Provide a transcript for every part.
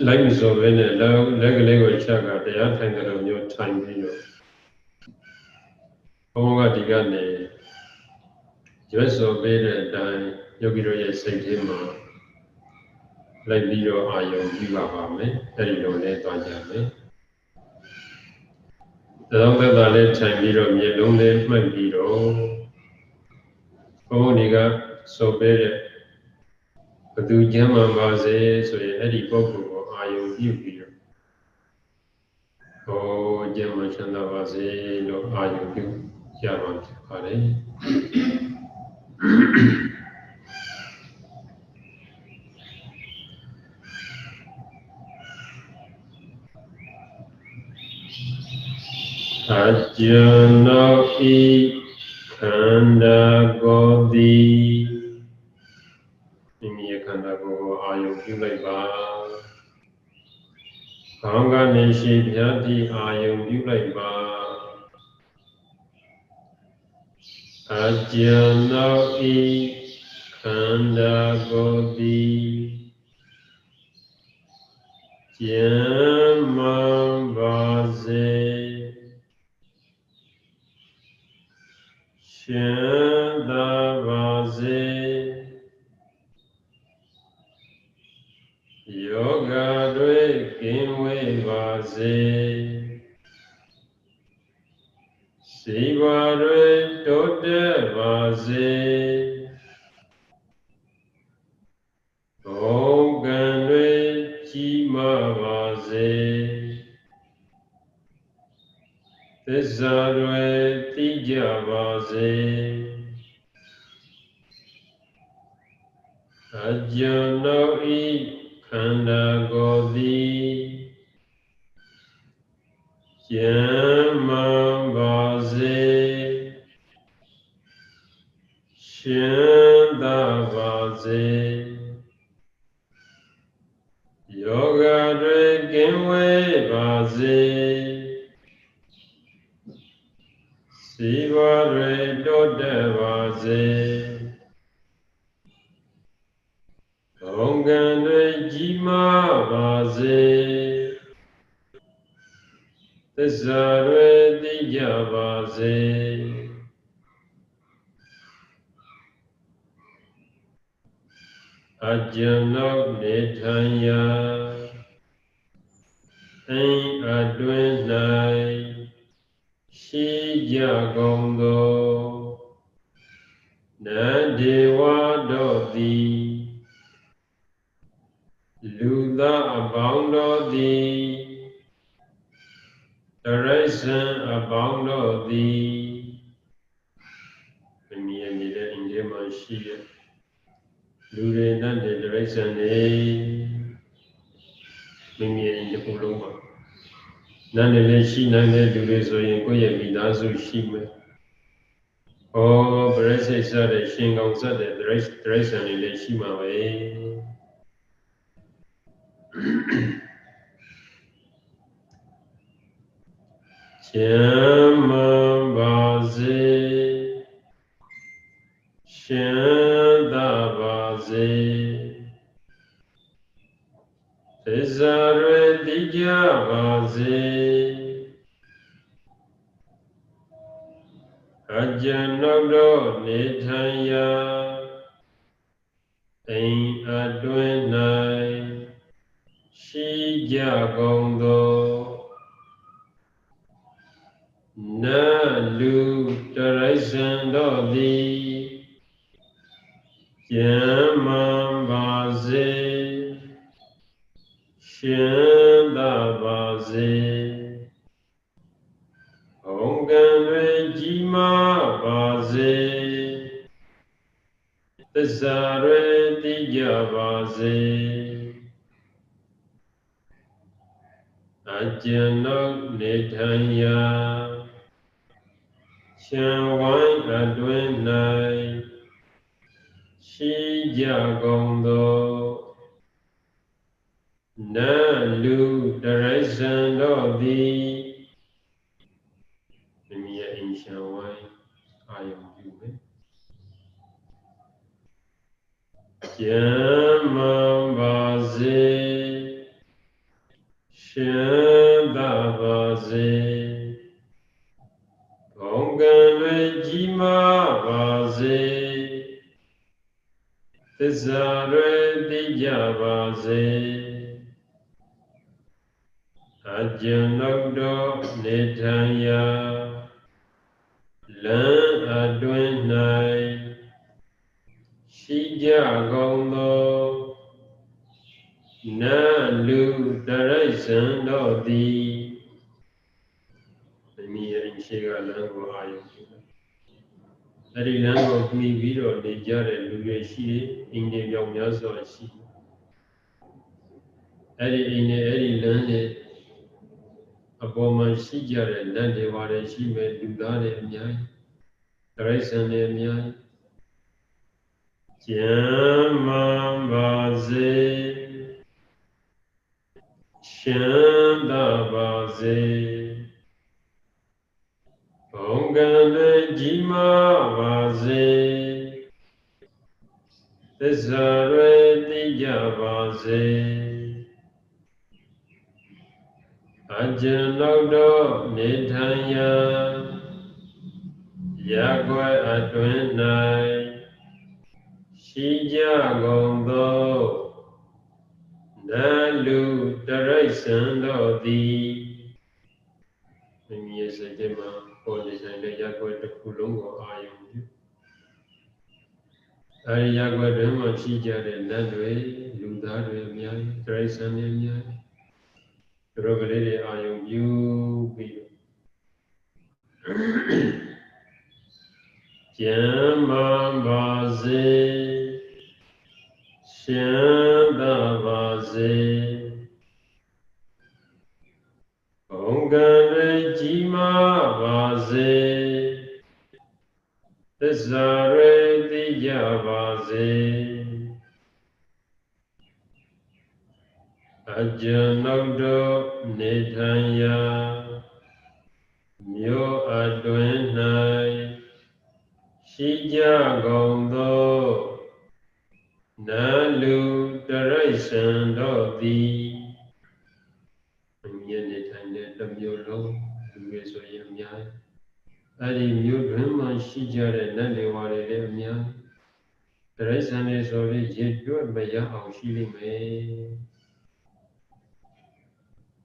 လိုက်မစော်ပဲနဲ့လက်ကလေးကိုချကတရားထိုင်တယ်လို့မျိုးထိုင်ပြီးတော့ဘုံကဒီကနေရွတ်စော်ပေးတဲ့အတိုင်းယောဂီတို့ရဲ့စိတ်ထဲမှာလိုက်ပြီးတော့အာယုံပြုပါမယ်အဲ့ဒီလိုနဲ့တွားကြမယ်သောသက်သာလေးထိုင်ပြီးတော့မျက်လုံးလေးမှတ်ပြီးတော့ဘုံဒီကစော်ပေးတဲ့ဘသူကျမ်းမှန်ပါစေဆိုရင်အဲ့ဒီပုဂ္ဂိုလ်ကိုအာယုံပြုပြီးတော့ဟောကျမ်းမှန်ချမ်းသာပါစေလို့အာယုံပြုရမှာဖြစ်ပါတယ်အကျဉ်နောဤခန္ဓာကိုယ်သည်မိမိရဲ့ခန္ဓာကိုယ်ကိုအာယုံပြုလိုက်ပါခေါင်းကနေရှိပြတ်သည့်အာယုံပြုလိုက်ပါအကျဉ်နောဤခန္ဓာကိုယ်သည်ကျမ်းမှန်ပါစေရှင်သာပါစေယောဂတွေကင်းဝေးပါစေစီဝါတွေတိုးတက်ပါစေဘုံကံတွေကြီးမားပါစေသစ္စာတွေသိကြပါစေအကျဉ်နောဤခန္ဓာကိုယ်သည်ကျမ်းမှန်ပါစေရှင်သာပါစေယောဂတွေကင်းဝေးပါစေစီဝါတွေတိုးတက်ပါစေဘုံကံတွေကြီးမားပါစေသစ္စာတွေသိကြပါစေအကျဉ်နောနေထိုင်ရာအိမ်အတွင်း၌ရှိကြကုန်သောနတ်ဒေဝတို့သည်လူသားအပေါင်းတို့သည်တရိစ္ဆာန်အပေါင်းတို့သည်မိမိရဲ့နေတဲ့အိမ်ထဲမှာရှိတဲ့လူတွေနတ်တွေတရိစ္ဆာန်တွေမိမိရဲ့အိမ်တစ်ခုလုံးမှာနတ်တွေလည်းရှိနိုင်တဲ့လူတွေဆိုရင်ကိုယ့်ရဲ့မိသားစုရှိမယ်။ဩပရိစ္ဆေစတဲ့ရှင်ကောင်စတဲ့တရိစ္ဆာန်တွေလည်းရှိမှာပဲ။ကျမ်းမှန်ပါစေရှင်သာပါစေသစ္စာတွေသိကြပါစေအကျဉ်နောတို့နေထိုင်ရာအိမ်အတွင်း၌ရှိကြကုန်သောနတ်လူတရိစ္ဆာန်တို့သည်ကျမ်းမှန်ပါစေရှင်သာပါစေဘုံကံတွေကြီးမားပါစေသစ္စာတွေသိကြပါစေအကျဉ်နောနေထိုင်ရာခြံဝိုင်းအတွင်း၌ရှိကြကုန်သောနတ်လူတရိစ္ဆာန်တို့သည်မိမိရဲ့အိမ်ခြံဝိုင်းအာယုံပြုမယ်ကျမ်းမှန်ပါစေ Tissa Rwe Tija Vase Ajanokdo Nethanya Lan Adwin Nai Shija Gondo Na Lu Daraisan Dodi Mimi Yarin Shega Lango Ayu Adi Lango Mi Viro Nijare Luye Shi Indi Yong Yaso Shi Adi Ine Lande Aboma Shijare Nande Vare Shime Dudare Myai Daraisan Myai Jamam Baze Shanda Baze Ongale Jima Baze Tesare Tija Baze Ajanaudo Nethanya Yagwe Adwenai Shija Gondo Nalu Daraisan Dodi Mimi Sajema Polisan de Yagwe the Kulungo Ayum Ari Yagwe Dema Shija de Nadwe Ludare Miai Daraisan Miai Rogalere Ayum You Be Jama Baze Shanda Baze Ongale Jima Baze Tesare Tija Baze Ajanaudo Nethanya Myo Adwenai Shija Gondo Nalu Daraisan Dodi Mye Nethanya Lamyo Lo Luye Soye Myai Adi Myo Dwenma Shija Nande Ware Myai Daraisan Sore Jedwa Maya Ao Shili Me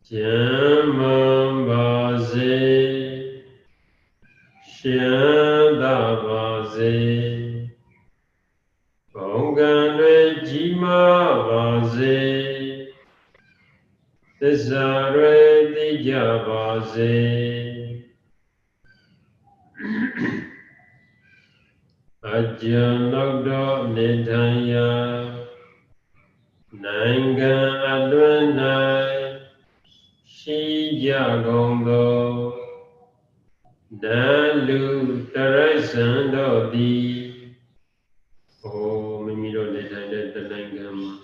Jamam Baze Shanda Baze Ongale Jima Baze Tesare Tija Baze Ajanaudo Nethanya Nangan Adwenai Shija Gondo Nalu Daraisan Dodi Oh Mimiro Nethanya the Nangan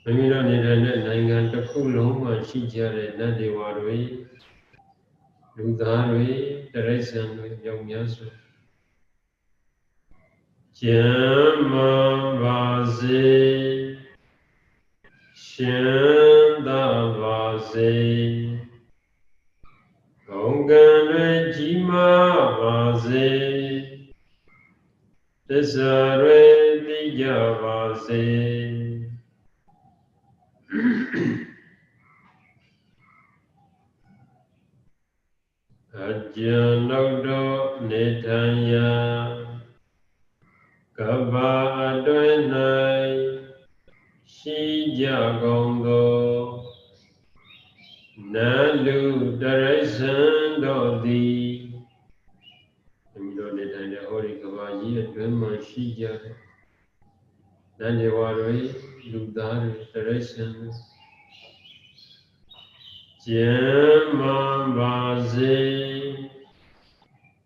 Mimiro Nethanya Nangan the Kuloma Shija Nande Ware Ludare Daraisan Yong Yaso Jama Baze Shanda Baze Ongale Jima Baze Tesare Tija Baze Ajanaudo Nethanya Kaba Adwenai Shija Gondo Nalu Daraisan Dodi Miro Nethanya Hori Kaba Yi Adwenma Shija Nande Ware Ludare Daraisan Jama Baze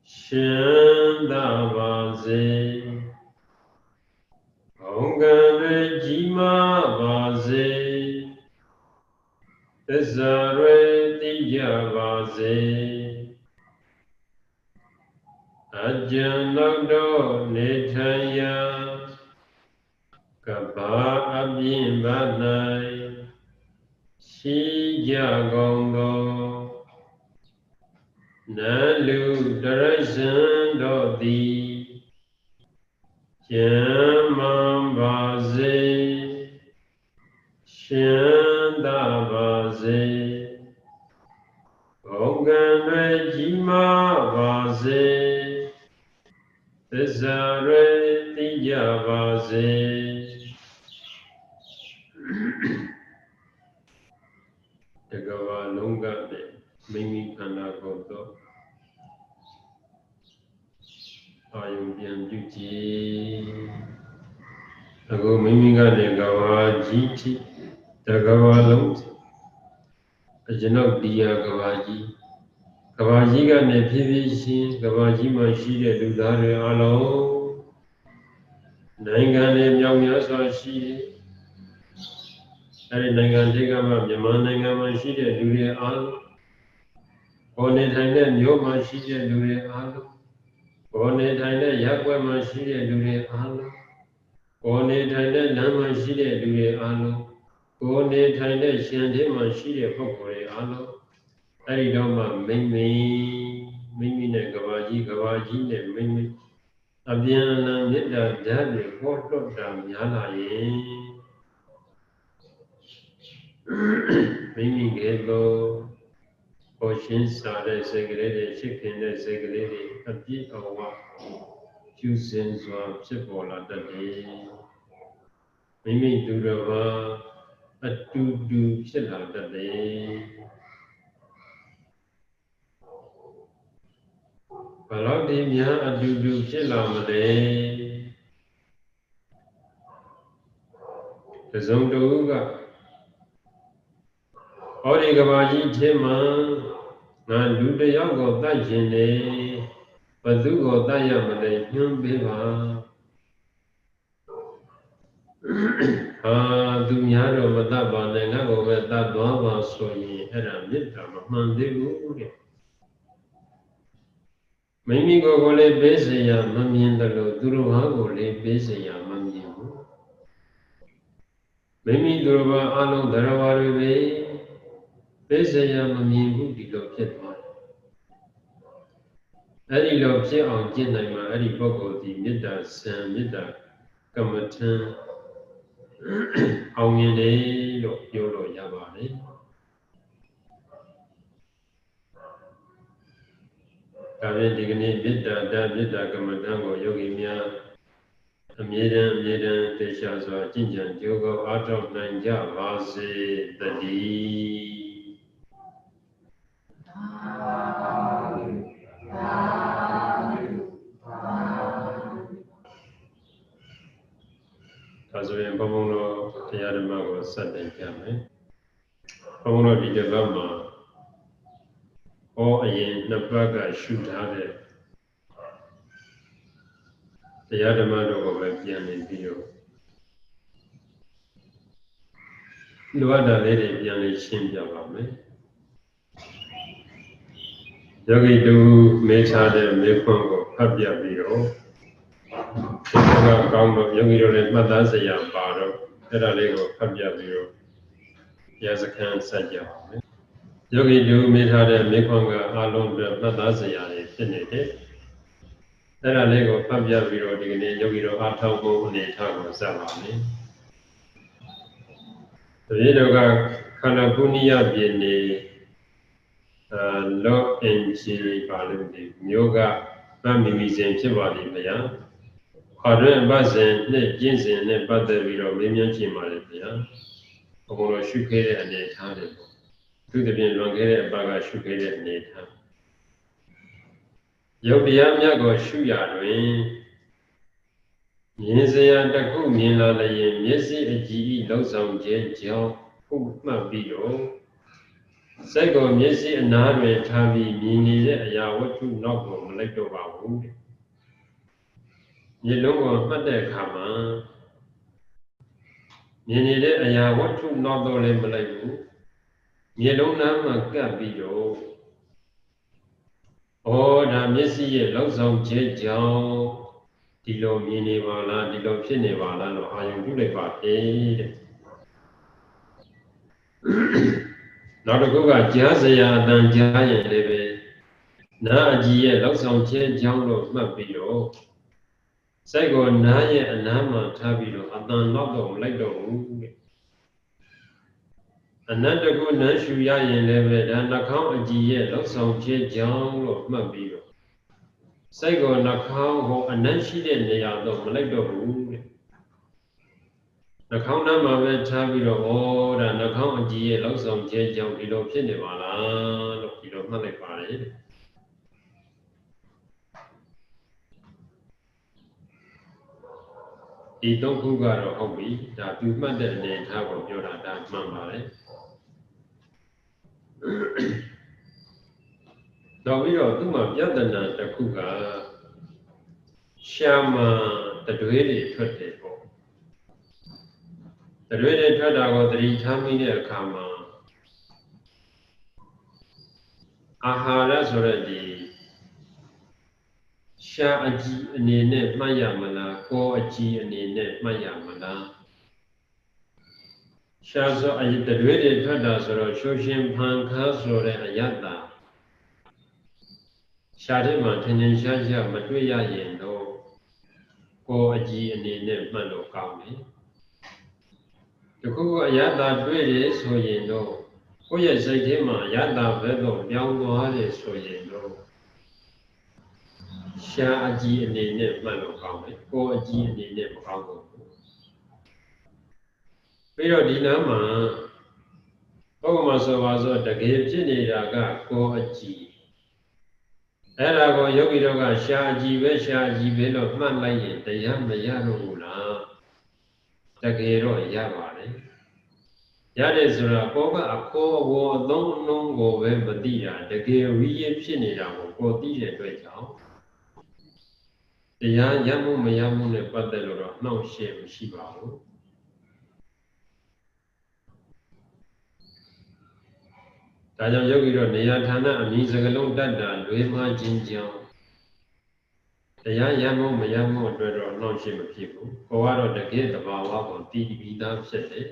Shanda Baze Ongale Jima Baze Tesare Tija Baze Ajanaudo Nethanya Kaba Abyin Banai Shija Gondo Nalu Daraisan Dodi Jamam စေတကဘာလုံးကနဲ့မိမိခန္ဓာကိုယ်တော့အာယုပြန်ပြုကြည်အခုမိမိကနေကဘာကြီးထိတကဘာလုံးအကျွန်ုပ်တရားကဘာကြီးကနေဖြည်းဖြည်းချင်းကဘာကြီးမှာရှိတဲ့လူသားတွေအလုံးနိုင်ငံတွေမြောက်များစွာရှိတယ်အဲဒီနိုင်ငံတွေကမှမြန်မာနိုင်ငံမှာရှိတဲ့လူတွေအားလုံးဘောနေထိုင်တဲ့မြို့မှာရှိတဲ့လူတွေအားလုံးဘောနေထိုင်တဲ့ရပ်ကွက်မှာရှိတဲ့လူတွေအားလုံးဘောနေထိုင်တဲ့လမ်းမှာရှိတဲ့လူတွေအားလုံးဘောနေထိုင်တဲ့ရှင်ထဲမှာရှိတဲ့ပုဂ္ဂိုလ်တွေအားလုံးအဲဒီတော့မှမိမိနဲ့ကဘာကြီးနဲ့မိမိအပြန်အလှန်မေတ္တာဓာတ်တွေပေါ်လွတ်တာများလာရင်မိမိကဲတော့ပေါ်ရှင်းစားတဲ့စိတ်ကလေးတွေချစ်ခင်တဲ့စိတ်ကလေးတွေအပြည့်အဝကျူးစင်စွာဖြစ်ပေါ်လာတတ်တယ်မိမိသူတော်ဘာအတူတူဖြစ်လာတတ်တယ်ဘလောက်ဒီများအတူတူဖြစ်လာမလဲတစုံတဦးကဟောဒီကဘာကြီးထဲမှာငါလူတယောက်ကိုတတ်ခြင်းလေဘသူကိုတတ်ရမလဲညွှန်ပေးပါသူများတော့မတတ်ပါနဲ့ငါ့ကိုပဲတတ်သွားပါဆိုရင်အဲ့ဒါမေတ္တာမမှန်သေးဘူးတဲ့မိမိကိုယ်ကိုလည်းပေးစရာမမြင်တယ်လို့သူတို့ဟာကိုလည်းပေးစရာမမြင်ဘူးမိမိသူတို့ဘာအလုံးတရားဝါတွေပဲပေးစရာမမြင်ဘူးဒီလိုဖြစ်သွားတယ်အဲ့ဒီလိုဖြစ်အောင်ကျင့်နိုင်မှာအဲ့ဒီပုဂ္ဂိုလ်ဒီမေတ္တာစံမေတ္တာကမ္မထံအောင်မြင်တယ်လို့ပြောလို့ရပါတယ်ဒါဖြင့်ဒီကနေ့မေတ္တာဓာတ်မေတ္တာကမ္မထံကိုယောဂီများအမြဲတမ်းတေချာစွာကျင့်ကြံကြိုးကောအားထုတ်နိုင်ကြပါစေတည်းဒါဆိုရင်ဘုံဘုံတော်တရားဓမ္မကိုစတင်ကြမယ်ဘုံဘုံတော်ဒီတစ်ပတ်မှာအရင်နှစ်ပတ်ကရှုထားတဲ့တရားဓမ္မတို့ကိုပဲပြန်နေပြီးတော့လိုအပ်တာလေးတွေပြန်လေးရှင်းပြပါမယ်ယောဂီတူမေးထားတဲ့မေးခွန်းကိုဖတ်ပြပြီးတော့ဒီကကောင်းတော့ယောဂီတို့လည်းမှတ်သားစရာပါတော့အဲ့ဒါလေးကိုဖတ်ပြပြီးတော့တရားစခန်းဆက်ကြပါမယ်ယောဂီတူမေးထားတဲ့မေးခွန်းကအလုံးအတွက်မှတ်သားစရာတွေဖြစ်နေတယ်အဲ့ဒါလေးကိုဖတ်ပြပြီးတော့ဒီကနေ့ယောဂီတို့အားထုတ်ဖို့အနေထားကိုစပါမယ်ဒီတော့ကခန္ဓာပုဏ္ဏယပြည်နေလောအင်ဂျီပါလို့ဒီမျိုးကမမီမီစဉ်ဖြစ်ပါလိမ့်ဗျာခါတွင်ပတ်စဉ်နဲ့ကျင့်စဉ်နဲ့ပတ်သက်ပြီးတော့မေးမြန်းကြည့်ပါလေဗျာဘုံတော်ရှုခဲ့တဲ့အနေထားတွေပေါ့သူတပြင်းလွန်ခဲ့တဲ့အပတ်ကရှုခဲ့တဲ့အနေထားယုတ်တရားမြတ်ကိုရှုရတွင်မြင်စရာတစ်ခုမြင်လာလျင်မျက်စိအကြည့်ဤလှုပ်ဆောင်ခြင်းကြောင့်ခုမှတ်ပြီးတော့စိတ်ကိုမျက်စိအနားတွင်ထားပြီးမြင်နေတဲ့အရာဝတ္ထုနောက်ကိုမလိုက်တော့ပါဘူးတဲ့မျက်လုံးကိုမှတ်တဲ့အခါမှာမြင်နေတဲ့အရာဝတ္ထုနောက်တော့လည်းမလိုက်ဘူးမျက်လုံးသားမှာကပ်ပြီးတော့ဒါမျက်စိရဲ့လောက်ဆောင်ခြင်းကြောင့်ဒီလိုမြင်နေပါလားဒီလိုဖြစ်နေပါလားလို့အာရုံပြုလိုက်ပါတဲ့နောက်တစ်ခုကကြားစရာအတန်ကြားရင်လည်းပဲနားအကြည့်ရဲ့လောက်ဆောင်ခြင်းကြောင့်လို့မှတ်ပြီးတော့စိတ်ကိုနားရဲ့အနားမှာထားပြီးတော့အတန်နောက်တော့မလိုက်တော့ဘူးတဲ့အနတ်တကုနန်းရှူရရင်လည်းပဲဒါနှာခေါင်းအကြည့်ရဲ့လောက်ဆောင်ခြင်းကြောင့်လို့မှတ်ပြီးတော့စိတ်ကိုနှာခေါင်းကိုအနတ်ရှိတဲ့နေရာတော့မလိုက်တော့ဘူးတဲ့ နှာခေါင်းသားမှာပဲထားပြီးတော့ဩဒါနှာခေါင်းအကြည့်ရဲ့လောက်ဆောင်ခြင်းကြောင့်ဒီလိုဖြစ်နေပါလားလို့ဒီလိုမှတ်လိုက်ပါလေဒီသုံးခုကတော့ဟုတ်ပြီဒါသူမှတ်တဲ့အနေထားကိုပြောတာဒါမှန်ပါလေနောက်ပြီးတော့သူ့မှာပြဿနာတစ်ခုကရှာမတတွေးတွေထွက်တယ်ပေါ့တတွေးတွေထွက်တာကိုသတိထားမိတဲ့အခါမှာအာဟာရဆိုတဲ့ဒီရှာအကြည့်အနေနဲ့မှတ်ရမလားကိုယ်အကြည့်အနေနဲ့မှတ်ရမလားရှာဆိုအတတွေးတွေထွက်တာဆိုတော့ရှုရှင်ဖန်ခါဆိုတဲ့အယတ္တရှာတဲ့မှာထင်ထင်ရှားရှားမတွေ့ရရင်တော့ကိုယ်အကြည့်အနေနဲ့မှတ်လို့ကောင်းတယ်တခုခုအယတ္တတွေ့တယ်ဆိုရင်တော့ကိုယ့်ရဲ့စိတ်ထဲမှာအယတ္တဘက်တော့ပြောင်းသွားတယ်ဆိုရင်တော့ရှာအကြည့်အနေနဲ့မှတ်လို့ကောင်းတယ်ကိုယ်အကြည့်အနေနဲ့မကောင်းဘူးပြီးတော့ဒီနားမှာဘုရားမှာဆိုပါဆိုတကယ်ဖြစ်နေတာကကိုယ်အကြည့်အဲ့ဒါကိုယောဂီတို့ကရှာအကြည့်ပဲရှာအကြည့်ပဲလို့မှတ်လိုက်ရင်တရားမရတော့ဘူးလားတကယ်တော့ရပါတယ်ရတယ်ဆိုတော့ကိုယ်ကအခေါ်အဝေါ်အသုံးအနှုန်းကိုပဲမသိတာတကယ်ဝိရဖြစ်နေတာကိုကိုယ်သိတဲ့အတွက်ကြောင့်တရားရမှုမရမှုနဲ့ပတ်သက်လို့တော့နှောင့်ယှက်မရှိပါဘူးဒါကြောင့်ယောဂီတို့နေရာဌာနအမည်စကလုံးတတ်တာလွေးမှားခြင်းကြောင့်တရားရမှုမရမှုအတွက်တော့နှောင့်ယှက်မဖြစ်ဘူးကိုယ်ကတော့တကယ်တဘာဝကိုတည်ပြီးသားဖြစ်တယ်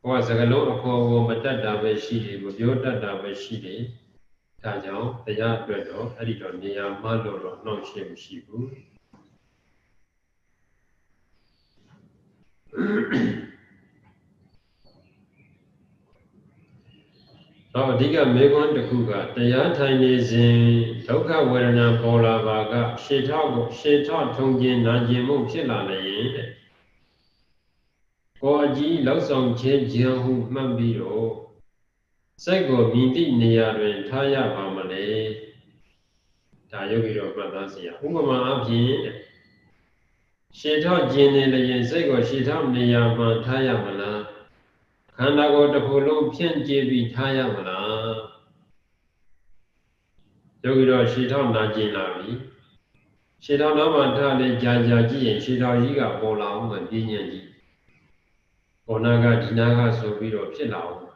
ကိုယ်ကစကလုံးအခေါ်ကိုမတတ်တာပဲရှိတယ်မပြောတတ်တာပဲရှိတယ်ဒါကြောင့်တရားအတွက်တော့အဲ့ဒီတော့နေရာမှားလို့တော့နှောင့်ယှက်မရှိဘူးတော့အဓိကမေခွန်းတစ်ခုကတရားထိုင်နေစဉ်ဒုက္ခဝေဒနာပေါ်လာပါကရှေထောက်ထုံခြင်းနာကျင်မှုဖြစ်လာနေရင်ကိုယ်အကြည့်လောက်ဆောင်ခြင်းခြင်းဟုမှတ်ပြီးတော့စိတ်ကိုမြင်သည့်နေရာတွင်ထားရပါမလဲဒါယောဂီတော်မှတ်သားစရာဥပမာအဖြစ်ရှေထောက်ခြင်းနေလျင်စိတ်ကိုရှေထောက်နေရာမှာထားရမလားခန္ဓာကိုယ်တစ်ခုလုံးဖြန့်ကျဲပြီးထားရမလားယောဂီတော်ရှေထောက်နာကျင်လာပြီရှေထောက်နောက်မှထားလေကြာကြာကြည့်ရင်ရှေထောက်ကြီးကပေါ်လာအောင်ပြင်းညံ့ကြီးဘောနာကဒီနာကဆိုပြီးတော့ဖြစ်လာအောင်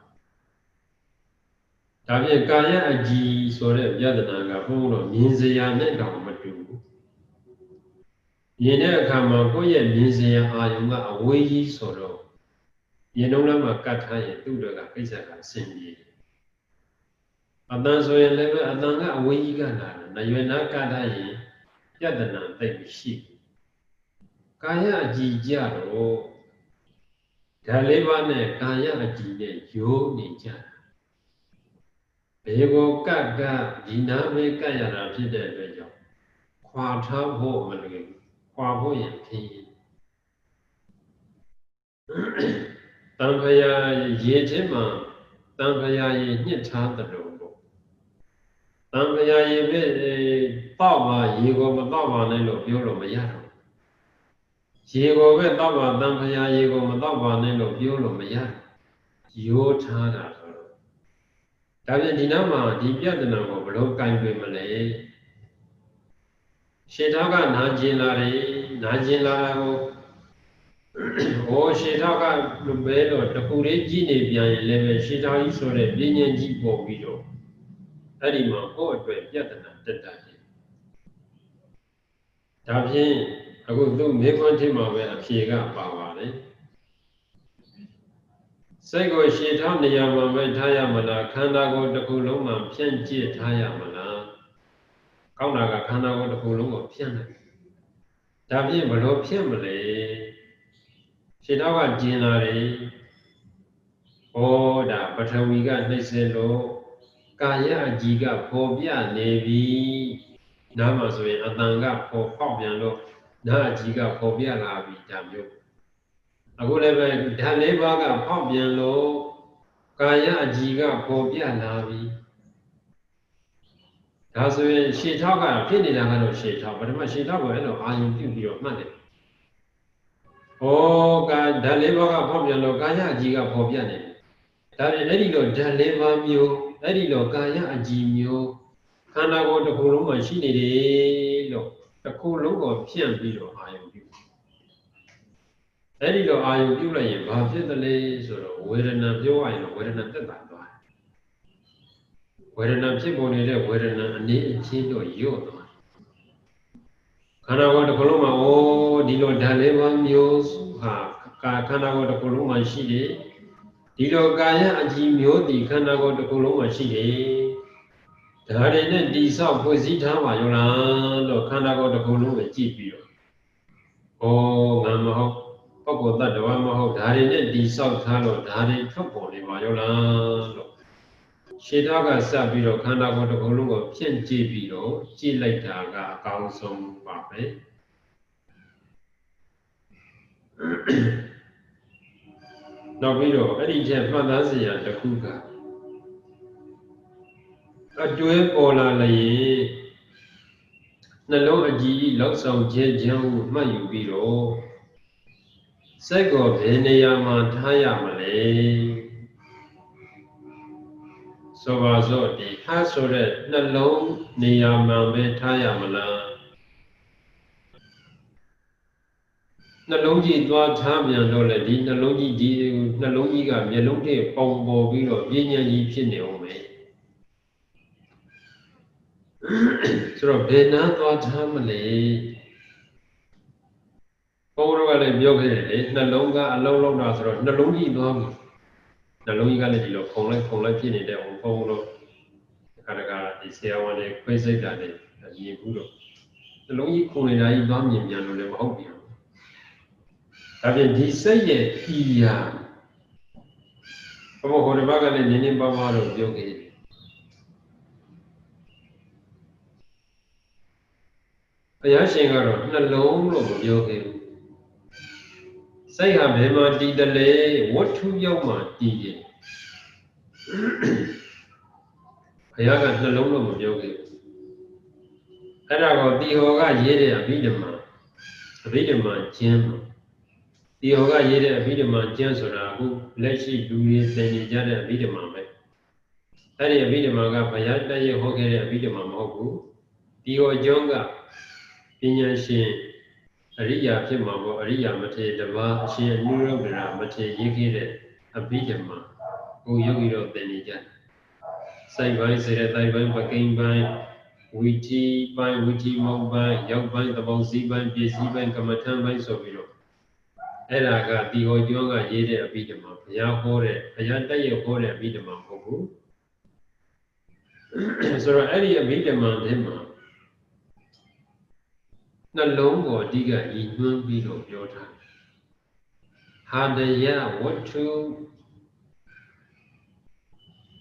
ဒါဖြင့်ကာယအကြည်ဆိုတဲ့ပြဿနာကဘုန်းတော်မြင်စရာနဲ့တောင်မတူဘူးမြင်တဲ့အခါမှာကိုယ့်ရဲ့မြင်စရာအာယုံကအဝေးကြီးဆိုတော့မြင်လုံးလည်းမှာကတ်ထားရင်သူ့တွေကကိစ္စကအဆင်ပြေတယ်အတန်ဆိုရင်လည်းပဲအတန်ကအဝေးကြီးကလာတယ်နရွယ်နာကတ်ထားရင်ပြဿနာသိပ်မရှိဘူးကာယအကြည်ကြတော့ဓာတ်လေးပါးနဲ့ကာယအကြည်နဲ့ရိုးနေကြတာဘေကိုကတ်ကဒီနာပဲကတ်ရတာဖြစ်တဲ့အတွက်ကြောင့်ခွာထားဖို့မလွယ်ဘူးခွာဖို့ရင်ခင်းတန်ဖရာရေထဲမှာတန်ဖရာရေညှစ်ထားတယ်လို့ပေါ့တန်ဖရာရေပဲတောက်ပါရေကိုမတောက်ပါနဲ့လို့ပြောလို့မရတော့ရေကိုပဲတောက်ပါတန်ဖရာရေကိုမတောက်ပါနဲ့လို့ပြောလို့မရရိုးထားတာဆိုတော့ဒါပြန်ဒီနောက်မှာဒီပြဿနာကိုဘယ်လိုကင်တွင်မလဲရှေ့ထောက်ကနာကျင်လာတယ်နာကျင်လာတာကိုဟိုရှေ့ထောက်ကဘဲတော့တခုလေးကြည့်နေပြန်ရင်လည်းပဲရှေ့ထောက်ကြီးဆိုတဲ့ပြင်းညင်ကြီးပေါ်ပြီးတော့အဲ့ဒီမှာကိုယ့်အတွက်ပြဿနာတက်တာတယ်ဒါဖြင့်အခုသူ့မေခွန်းထင်မှာပဲအဖြေကပါပါတယ်စိတ်ကိုရှေ့ထောက်နေရာမှာပဲထားရမလားခန္ဓာကိုယ်တစ်ခုလုံးမှာဖြန့်ကျက်ထားရမလားကောင်းတာကခန္ဓာကိုယ်တစ်ခုလုံးကိုဖြန့်တယ်ဒါဖြင့်ဘယ်လိုဖြန့်မလဲရှေ့ထောက်ကကျင်လာတယ်ဟောဒါပထဝီကနှိမ့်စေလို့ကာယအကြည်ကပေါ်ပြနေပြီနားမှာဆိုရင်အတန်ကပေါ်ပေါက်ပြန်လို့နားအကြည်ကပေါ်ပြလာပြီဒါမျိုး အခုလည်းပဲဓာတ်လေးပါးကဖောက်ပြန်လို့ကာယအကြည်ကပေါ်ပြလာပြီဒါဆိုရင်ရှေ့ထောက်ကဖြစ်နေတာကတော့ရှေ့ထောက်ပထမရှေ့ထောက်ကိုအဲ့လိုအာရုံပြုပြီးတော့မှတ်တယ်။ဩကာဓာတ်လေးပါးကဖောက်ပြန်လို့ကာယအကြည်ကပေါ်ပြနေတယ်။ဒါပြင်အဲ့ဒီလိုဓာတ်လေးပါးမျိုးအဲ့ဒီလိုကာယအကြည်မျိုးခန္ဓာကိုယ်တစ်ခုလုံးမှာရှိနေတယ်လို့တစ်ခုလုံးကိုဖြန့်ပြီးတော့အာရုံပြုအဲ့ဒီလိုအာရုံပြုလိုက်ရင်ဘာဖြစ်သလဲဆိုတော့ဝေဒနာပြောရရင်ဝေဒနာတက်တာသွားတယ်ဝေဒနာဖြစ်ပေါ်နေတဲ့ဝေဒနာအနေအချင်းတော့ညော့သွားခန္ဓာကိုယ်တစ်ခုလုံးမှာဒီလိုဓာတ်လေးပါးမျိုးဟာခန္ဓာကိုယ်တစ်ခုလုံးမှာရှိတယ်ဒီလိုကာယအကြည်မျိုးဒီခန္ဓာကိုယ်တစ်ခုလုံးမှာရှိတယ်ဒါတွေနဲ့တိဆောက်ဖွဲ့စည်းထားပါရောလားလို့ခန္ဓာကိုယ်တစ်ခုလုံးကိုကြည့်ပြီးတော့ငါမဟုတ်ပုဂ္ဂိုလ်တ attva မဟုတ်ဒါတွေနဲ့တိဆောက်ထားလို့ဒါတွေထွက်ပေါ်နေပါရောလားလို့ရှေ့တော့ကစပ်ပြီးတော့ခန္ဓာကိုယ်တစ်ခုလုံးကိုဖြန့်ကြည့်ပြီးတော့ကြည့်လိုက်တာကအကောင်းဆုံးပါပဲနောက်ပြီးတော့အဲ့ဒီချက်မှတ်သားစရာတစ်ခုကအတွဲပေါ်လာလျင်နှလုံးအကြည်လောက်ဆောင်ခြင်းကြောင့်မှတ်ယူပြီးတော့စိတ်ကိုဘယ်နေရာမှာထားရမလဲဆိုပါစို့ဒီဟာဆိုတဲ့နှလုံးနေရာမှာပဲထားရမလားနှလုံးကြီးသွားထားပြန်တော့လေဒီနှလုံးကြီးကမျက်လုံးထဲပုံပေါ်ပြီးတော့ပြဉ္ညာကြီးဖြစ်နေအောင်ပဲဆိုတော့ဘယ်နာသွားထားမလဲဘုန်းတော်ကလည်းပြောခဲ့တယ်လေနှလုံးကအလုံးလုံးတာဆိုတော့နှလုံးကြီးသွားပြီနှလုံးကြီးကလည်းဒီလိုခုံလိုက်ဖြစ်နေတဲ့ဘုန်းတော်တခါဒီဆရာဝန်တွေခွဲစိတ်တာနဲ့မြင်ဘူးတော့နှလုံးကြီးခုံနေတာကြီးသွားမြင်ပြန်လို့လည်းမဟုတ်ဘူးဒါပြင်ဒီစိတ်ရဲ့ဤရာဘုရားဟောဒီဘက်ကလည်းနင်းပါးပါးတော့ပြောခဲ့တယ်ဘုရားရှင်ကတော့နှလုံးလို့မပြောခဲ့ဘူးစိတ်ဟာဘယ်မှာတည်တယ်လဲဝတ္ထုရောက်မှတည်တယ်ဘုရားကနှလုံးလို့မပြောခဲ့ဘူးအဲ့ဒါကိုတီဟောကရေးတဲ့အဘိဓမ္မာကျမ်းတီဟောကရေးတဲ့အဘိဓမ္မာကျမ်းဆိုတာအခုလက်ရှိလူတွေသင်နေကြတဲ့အဘိဓမ္မာပဲအဲ့ဒီအဘိဓမ္မာကဘုရားတည်းဟောခဲ့တဲ့အဘိဓမ္မာမဟုတ်ဘူးတီဟောကျောင်းကပညာရှင်အရိယာဖြစ်မှာပေါ့အရိယာမထေရတပါးအရှင်အနုရုဒ္ဓရာမထေရရေးခဲ့တဲ့အဘိဓမ္မာကိုယောဂီတို့သင်နေကြစိုက်ပိုင်းစေရတိုက်ပိုင်းပကိန်းပိုင်းဝီတီပိုင်းဝီတီမောင်ပိုင်းရောက်ပိုင်းသဘောစီပိုင်းပြည့်စည်ပိုင်းကမ္မထံပိုင်းဆိုပြီးတော့အဲ့ဒါကတီဟောကျောင်းကရေးတဲ့အဘိဓမ္မာဘုရားဟောတဲ့ဘုရားတည့်ရဟောတဲ့အဘိဓမ္မာမဟုတ်ဘူးဆိုတော့အဲ့ဒီအဘိဓမ္မာထဲမှာနှလုံးကိုအဓိကရည်ညွှန်းပြီးတော့ပြောထားတယ်ဟာတယဝတ္ထု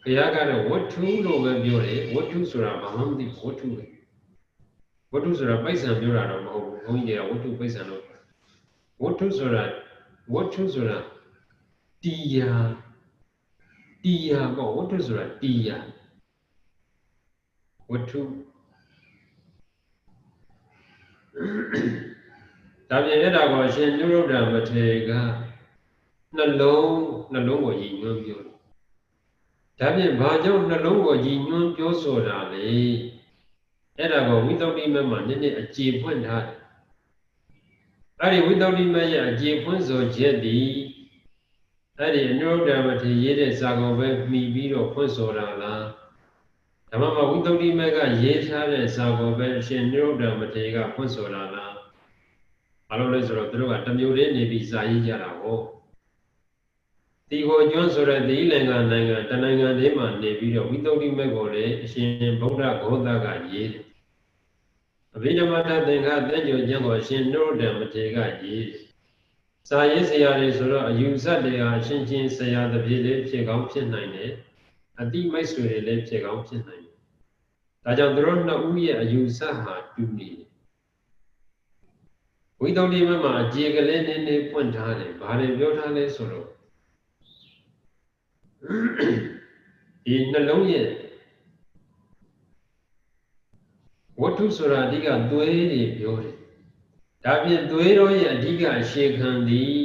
ဘုရားကတော့ဝတ္ထုလို့ပဲပြောတယ်ဝတ္ထုဆိုတာဘာမှမသိဝတ္ထုပဲဝတ္ထုဆိုတာပိုက်ဆံပြောတာတော့မဟုတ်ဘူးဘုန်းကြီးတွေကဝတ္ထုပိုက်ဆံလို့ဝတ္ထုဆိုတာတီယာပေါ့ဝတ္ထုဆိုတာတီယာဝတ္ထုဒါပြင်အဲ့ဒါကိုအရှင်နုရုဒ္ဓမထေရကနှလုံးကိုရည်ညွှန်းပြောတယ်ဒါပြင်ဘာကြောင့်နှလုံးကိုရည်ညွှန်းပြောဆိုတာလဲအဲ့ဒါကိုဝိသုဒ္ဓိမမှာနည်းနည်းအခြေဖွင့်ထားတယ်အဲ့ဒီဝိသုဒ္ဓိမရဲ့အခြေဖွင့်ဆိုချက်ဒီအဲ့ဒီအနုရုဒ္ဓမထေရရေးတဲ့စာကိုပဲမှီပြီးတော့ဖွင့်ဆိုတာလားဓမ္မမှာဝိသုဒ္ဓိမကရေးထားတဲ့စာကိုပဲအရှင်နုရုဒ္ဓမထေရကဖွင့်ဆိုတာလားဘာလို့လဲဆိုတော့သူတို့ကတစ်မျိုးတည်းနေပြီးစာရေးကြတာကိုတီဟောကျွန်းဆိုတဲ့သီလင်္ကာနိုင်ငံတနိုင်ငံလေးမှာနေပြီးတော့ဝိသုဒ္ဓိမကိုလည်းအရှင်ဗုဒ္ဓဂေါသကရေးတယ်အဘိဓမ္မာသင်္ခါတန်ကြွကျမ်းကိုအရှင်နုရုဒ္ဓမထေရကရေးတယ်စာရေးဆရာတွေဆိုတော့အယူဆတွေဟာအရှင်ချင်းဆရာတစ်ပြေးလေးဖြစ်ကောင်းဖြစ်နိုင်တယ်အတိမိတ်ဆွေတွေလည်းဖြစ်ကောင်းဖြစ်နိုင်တယ်ဒါကြောင့်သူတို့နှစ်ဦးရဲ့အယူဆဟာတူနေတယ် ဝိသုဒ္ဓိမမှာအကျေကလေးနည်းနည်းပွင့်ထားတယ်ဘာတွေပြောထားလဲဆိုတော့ဒီနှလုံးရဲ့ဝတ္ထုဆိုတာအဓိကသွေးတွေပြောတယ်ဒါပြင်သွေးတော်ရဲ့အဓိကအရှေခံသည်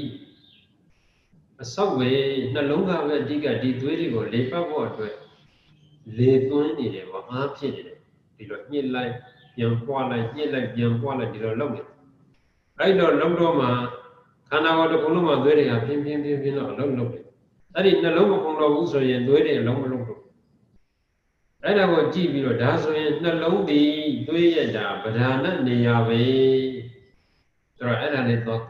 အဆောက်ပဲနှလုံးကပဲအဓိကဒီသွေးတွေကိုလေပတ်ဖို့အတွက်လေသွင်းနေတယ်ပေါ့အားဖြစ်နေတယ်ဒီလိုညှစ်လိုက်ပြန်ပွားလိုက်ညှစ်လိုက်ပြန်ပွားလိုက်ဒီလိုလုပ်နေအဲ့တော့လုံးတော့မှာခန္ဓာကိုယ်တစ်ခုလုံးမှာသွေးတွေကပြင်းတော့အလုံးလုပ်တယ်အဲ့ဒီနှလုံးမပုံတော့ဘူးဆိုရင်သွေးတွေအလုံးမလုံးတော့အဲ့ဒါကိုကြည့်ပြီးတော့ဒါဆိုရင်နှလုံးဒီသွေးရတာဗဒာနနေရာပဲဆိုတော့အဲ့ဒါလေးတော့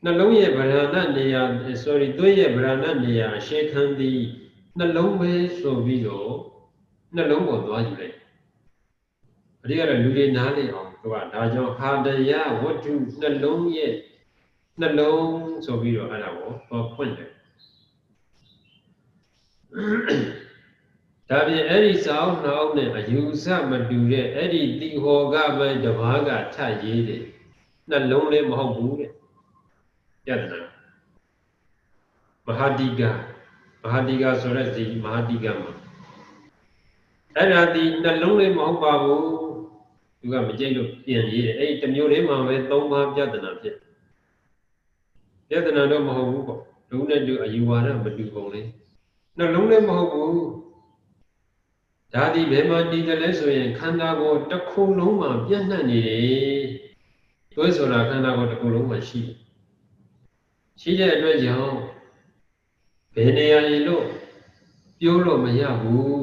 နှလုံးရဲ့ဗဒာနနေရာ sorry သွေးရဲ့ဗဒာနနေရာအရှေခံသည်နှလုံးပဲဆိုပြီးတော့နှလုံးကိုသွားယူလိုက်အဓိကတော့လူတွေနားလည်အောင်သူကဒါကြောင့်ဟာတယဝတ္ထုနှလုံးရဲ့နှလုံးဆိုပြီးတော့အဲ့ဒါကိုတော့ဖွင့်တယ်ဒါပြင်အဲ့ဒီစာအုပ်နှောင်းနဲ့အယူဆမတူတဲ့အဲ့ဒီတိဟောကပဲတဘာကထရေးတယ်နှလုံးလေးမဟုတ်ဘူးတဲ့ယတနာမဟာတိကဆိုတဲ့ဒီမဟာတိကမှာအဲ့ဒါဒီနှလုံးလေးမဟုတ်ပါဘူးသူကမကြိတ်လို့ပြင်ရေးတယ်အဲ့ဒီတစ်မျိုးလေးမှပဲ၃ပါးပြဿနာဖြစ်ပြဿနာတော့မဟုတ်ဘူးပေါ့လူနဲ့တူအယူဝါဒမတူပုံလေးနှလုံးလေးမဟုတ်ဘူးဒါဒီဘယ်မှာတည်တယ်လဲဆိုရင်ခန္ဓာကိုယ်တစ်ခုလုံးမှာပြန့်နှံ့နေတယ်သွေးဆိုတာခန္ဓာကိုယ်တစ်ခုလုံးမှာရှိတဲ့အတွက်ကြောင့်ဘယ်နေရာရင်လို့ပြောလို့မရဘူး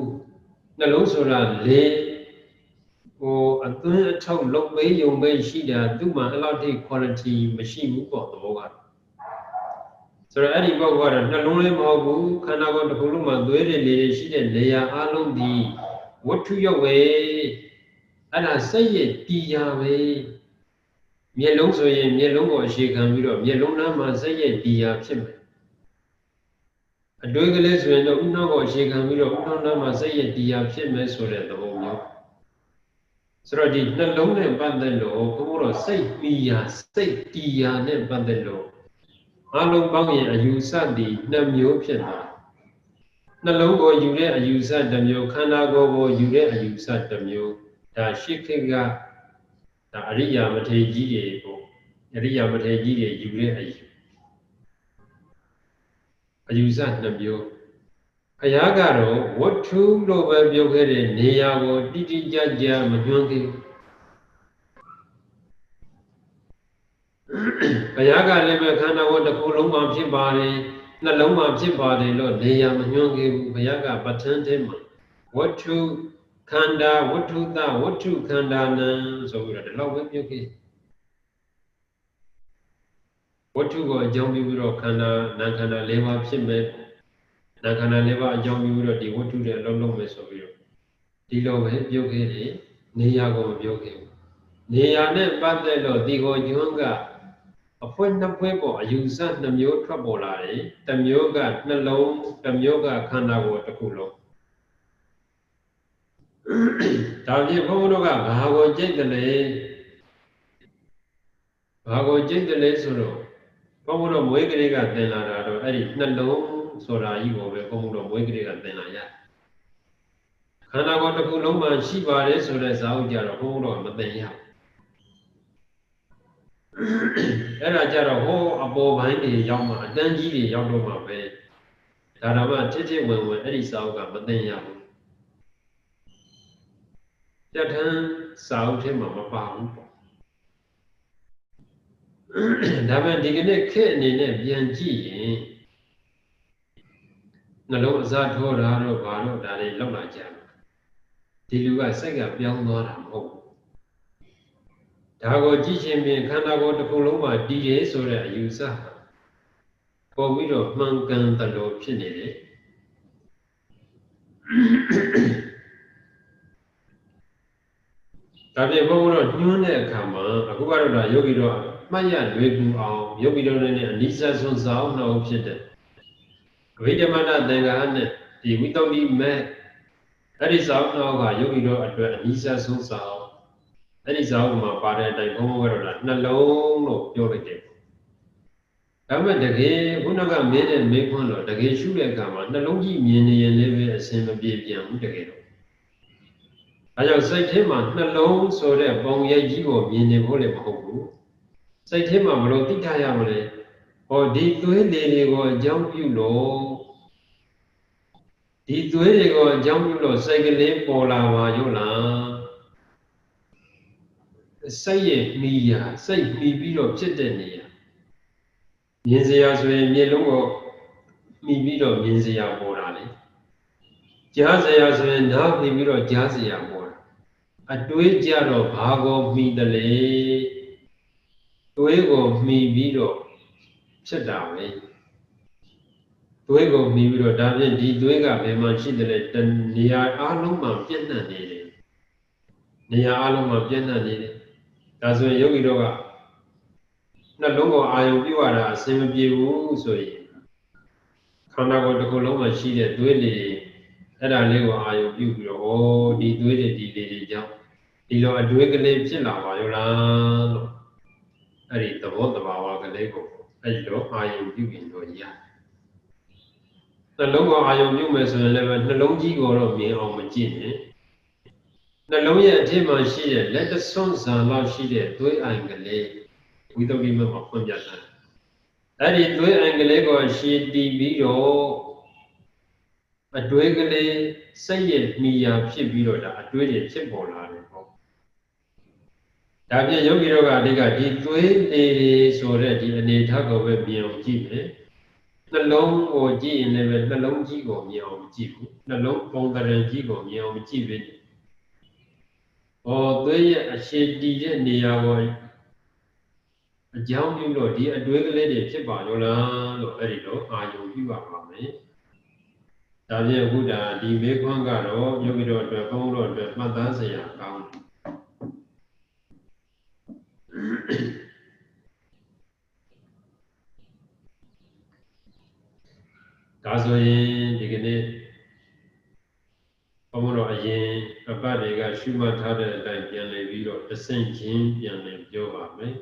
နှလုံးဆိုတာလေအသွင်းအထောက်လုပ်ပေးယုံပဲရှိတာသူ့မှာအဲ့လောက်ထိ quality မရှိဘူးပေါ့သဘောကဆိုတော့အဲ့ဒီဘောကတော့နှလုံးလေးမဟုတ်ဘူးခန္ဓာကိုယ်တစ်ခုလုံးမှာသွေးတွေလေတွေရှိတဲ့နေရာအလုံးဒီဝတ္ထုရောက်ပဲအဲ့ဒါစိတ်ရဲ့တရားပဲမျက်လုံးဆိုရင်မျက်လုံးကိုအခြေခံပြီးတော့မျက်လုံးသားမှာစိတ်ရဲ့တရားဖြစ်မယ်အတွေးကလေးဆိုရင်တော့ဥနှောကိုအခြေခံပြီးတော့ဥနှောသားမှာစိတ်ရဲ့တရားဖြစ်မယ်ဆိုတဲ့သဘောမျိုးဆိုတော့ဒီနှလုံးနဲ့ပတ်သက်လို့ဘုရားစိတ်တရားစိတ်တရားနဲ့ပတ်သက်လို့အလုံးပေါင်းရင်အယူဆတည်နှစ်မျိုးဖြစ်တာနှလုံးကိုယူတဲ့အယူဆတစ်မျိုးခန္ဓာကိုယ်ကိုယူတဲ့အယူဆတစ်မျိုးဒါရှစ်ခေတ်ကဒါအရိယာမထေရကြီးတွေပေါ့အရိယာမထေရကြီးတွေယူတဲ့အယူဆနှစ်မျိုးဘုရားကတော့ဝတ္ထုလို့ပဲပြောခဲ့တဲ့နေရာကိုတိတိကျကျမညွှန်းခဲ့ဘုရားကလည်းပဲခန္ဓာကိုယ်တစ်ခုလုံးမှာဖြစ်ပါတယ်နှလုံးမှာဖြစ်ပါတယ်လို့နေရာမညွှန်းခဲ့ဘူးဘုရားကပဋ္ဌာန်းထဲမှာဝတ္ထုခန္ဓာဝတ္ထုသဝတ္ထုခန္ဓာနံဆိုပြီးတော့ဒီလောက်ပဲပြောခဲ့ဝတ္ထုကိုအကြောင်းပြုပြီးတော့ခန္ဓာနာခန္ဓာ၄ပါးဖြစ်မယ်နာခန္ဓာ၄ပါးအကြောင်းပြုပြီးတော့ဒီဝတ္ထုတွေအလုံးလုံးမယ်ဆိုပြီးတော့ဒီလိုပဲပြောခဲ့တယ်နေရာကိုမပြောခဲ့ဘူးနေရာနဲ့ပတ်သက်လို့ဒီကိုညွှန်းကအဖွဲနှစ်ဖွဲပေါ်အယူဆနှစ်မျိုးထွက်ပေါ်လာတယ်တစ်မျိုးကနှလုံးတစ်မျိုးကခန္ဓာကိုယ်တစ်ခုလုံးဒါဖြင့်ဘုန်းတော်ကဘာကိုကြိတ်တယ်လဲဆိုတော့ဘုန်းတော်မွေးကလေးကသင်လာတာတော့အဲ့ဒီနှလုံးဆိုတာကြီးကိုပဲဘုန်းတော်မွေးကလေးကသင်လာရခန္ဓာကိုယ်တစ်ခုလုံးမှာရှိပါတယ်ဆိုတဲ့ဇာတ်ကြတော့ဘုန်းတော်မသင်ရအဲ့ဒါကြတော့ဟောအပေါ်ပိုင်းတွေရောက်မှအတန်းကြီးတွေရောက်တော့မှပဲဒါတော့မှချစ်ဝင်အဲ့ဒီစာအုပ်ကမသိရဘူးပြဋ္ဌာန်းစာအုပ်ထဲမှာမပါဘူးပေါ့ဒါပေမဲ့ဒီကနေ့ခေတ်အနေနဲ့ပြန်ကြည့်ရင်နှလုံးအစားထိုးတာတော့ဘာလို့ဒါတွေလောက်လာကြတယ်ဒီလူကစိတ်ကပြောင်းသွားတာမဟုတ်ဘူးဒါကိုကြည့်ချင်းဖြင့်ခန္ဓာကိုယ်တစ်ခုလုံးမှာတည်ရဲဆိုတဲ့အယူဆပေါ်ပြီးတော့မှန်ကန်တယ်လို့ဖြစ်နေတယ်ဒါဖြင့်ဘုန်းတော်ညွှန်းတဲ့အခါမှာအခုကတော့ဒါယောဂီတော့မှတ်ရလွယ်ကူအောင်ယောဂီတော်နဲ့အနိစ္စဆုံးစာအုပ်နှောက်ဖြစ်တဲ့ဝိဓမ္မတသင်္ဃာနဲ့ဒီဝိသုဒ္ဓိမဲ့အဲ့ဒီစာအုပ်နှောက်ကယောဂီတော်အတွက်အနိစ္စဆုံးစာအုပ် အဲ့ဒီဇာတ်မှာပါတဲ့အတိုင်းဘုံဘုံကတော့နှလုံးလို့ပြောလိုက်တယ်ဒါပေမဲ့တကယ်ခုနကမေးတဲ့မေးခွန်းတော့တကယ်ရှုတဲ့အခါမှာနှလုံးကြီးမြင်နေရင်လည်းပဲအစင်မပြေပြန်ဘူးတကယ်တော့အဲကြောင့်စိတ်ထဲမှာနှလုံးဆိုတဲ့ပုံရိပ်ကြီးကိုမြင်နေဖို့လည်းမဟုတ်ဘူးစိတ်ထဲမှာဘလို့သိထားရမလဲဟောဒီသွေးလေတွေကိုအကြောင်းပြုလို့ဒီသွေးတွေကိုအကြောင်းပြုလို့စိတ်ကလေးပေါ်လာပါရောလားစိတ်ရဲ့မိရာစိတ်ပြီးပြီးတော့ဖြစ်တဲ့နေရာမြင်စရာဆိုရင်မျက်လုံးကိုမိပြီးတော့မြင်စရာပေါ်တာလေကြားစရာဆိုရင်နားပြီးပြီးတော့ကြားစရာပေါ်တာအတွေးကြတော့ဘာကိုမိတယ်လေတွေးကိုမိပြီးတော့ဖြစ်တာပဲတွေးကိုမိပြီးတော့ဒါဖြင့်ဒီတွေးကဘယ်မှာရှိတယ်လဲနေရာအလုံးမှာပြည့်နှံ့နေတယ်နေရာအလုံးမှာပြည့်နှံ့နေတယ်ဒါဆိုရင်ယောဂီတို့ကနှလုံးကိုအာယုံပြုရတာအဆင်မပြေဘူးဆိုရင်ခန္ဓာကိုယ်တစ်ခုလုံးမှာရှိတဲ့သွေးလေအဲ့ဒါလေးကိုအာယုံပြုပြီးတော့ဩဒီသွေးတွေဒီလေတွေကြောင့်ဒီလိုအတွေးကလေးဖြစ်လာပါရောလားလို့အဲ့ဒီသဘောတဘာဝကလေးကိုအဲ့ဒီလိုအာယုံပြုရင်တော့ရတယ်နှလုံးကိုအာယုံပြုမယ်ဆိုရင်လည်းနှလုံးကြီးကိုတော့မြင်အောင်မကြည့်နဲ့နှလုံးရဲ့အထက်မှာရှိတဲ့လက်တဆွန်းဇာလောက်ရှိတဲ့သွေးအိုင်ကလေးဝိသုဒ္ဓိမမှာဖွင့်ပြထားတယ်အဲ့ဒီသွေးအိုင်ကလေးကိုရှည်တည်ပြီးတော့အတွေးကလေးစိတ်ရဲ့မိယာဖြစ်ပြီးတော့ဒါအတွေးတွေဖြစ်ပေါ်လာတယ်ပေါ့ဒါဖြင့်ယောဂီတို့ကအဓိကဒီသွေးလေဆိုတဲ့ဒီအနေထားကိုပဲမြင်အောင်ကြည့်မယ်နှလုံးကိုကြည့်ရင်လည်းနှလုံးကြီးကိုမြင်အောင်မကြည့်ဘူးနှလုံးပုံသဏ္ဍာန်ကြီးကိုမြင်အောင်မကြည့်ဘူးသွေးရဲ့အရှည်တည်တဲ့နေရာကိုအကြောင်းပြုလို့ဒီအတွေးကလေးတွေဖြစ်ပါရောလားလို့အဲ့ဒီတော့အာယုံပြုပါပါမယ်ဒါဖြင့်အခုဒါဒီမေခွန်းကတော့ယောဂီတို့အတွက်ဘုန်းတော်အတွက်မှတ်သားစရာကောင်းဒါဆိုရင်ဒီကနေ့ဘုန်းတော်အရင်အပတ်တွေကရှုမှတ်ထားတဲ့အတိုင်းပြန်လည်ပြီးတော့တစ်ဆင့်ချင်းပြန်လည်ပြောပါမယ်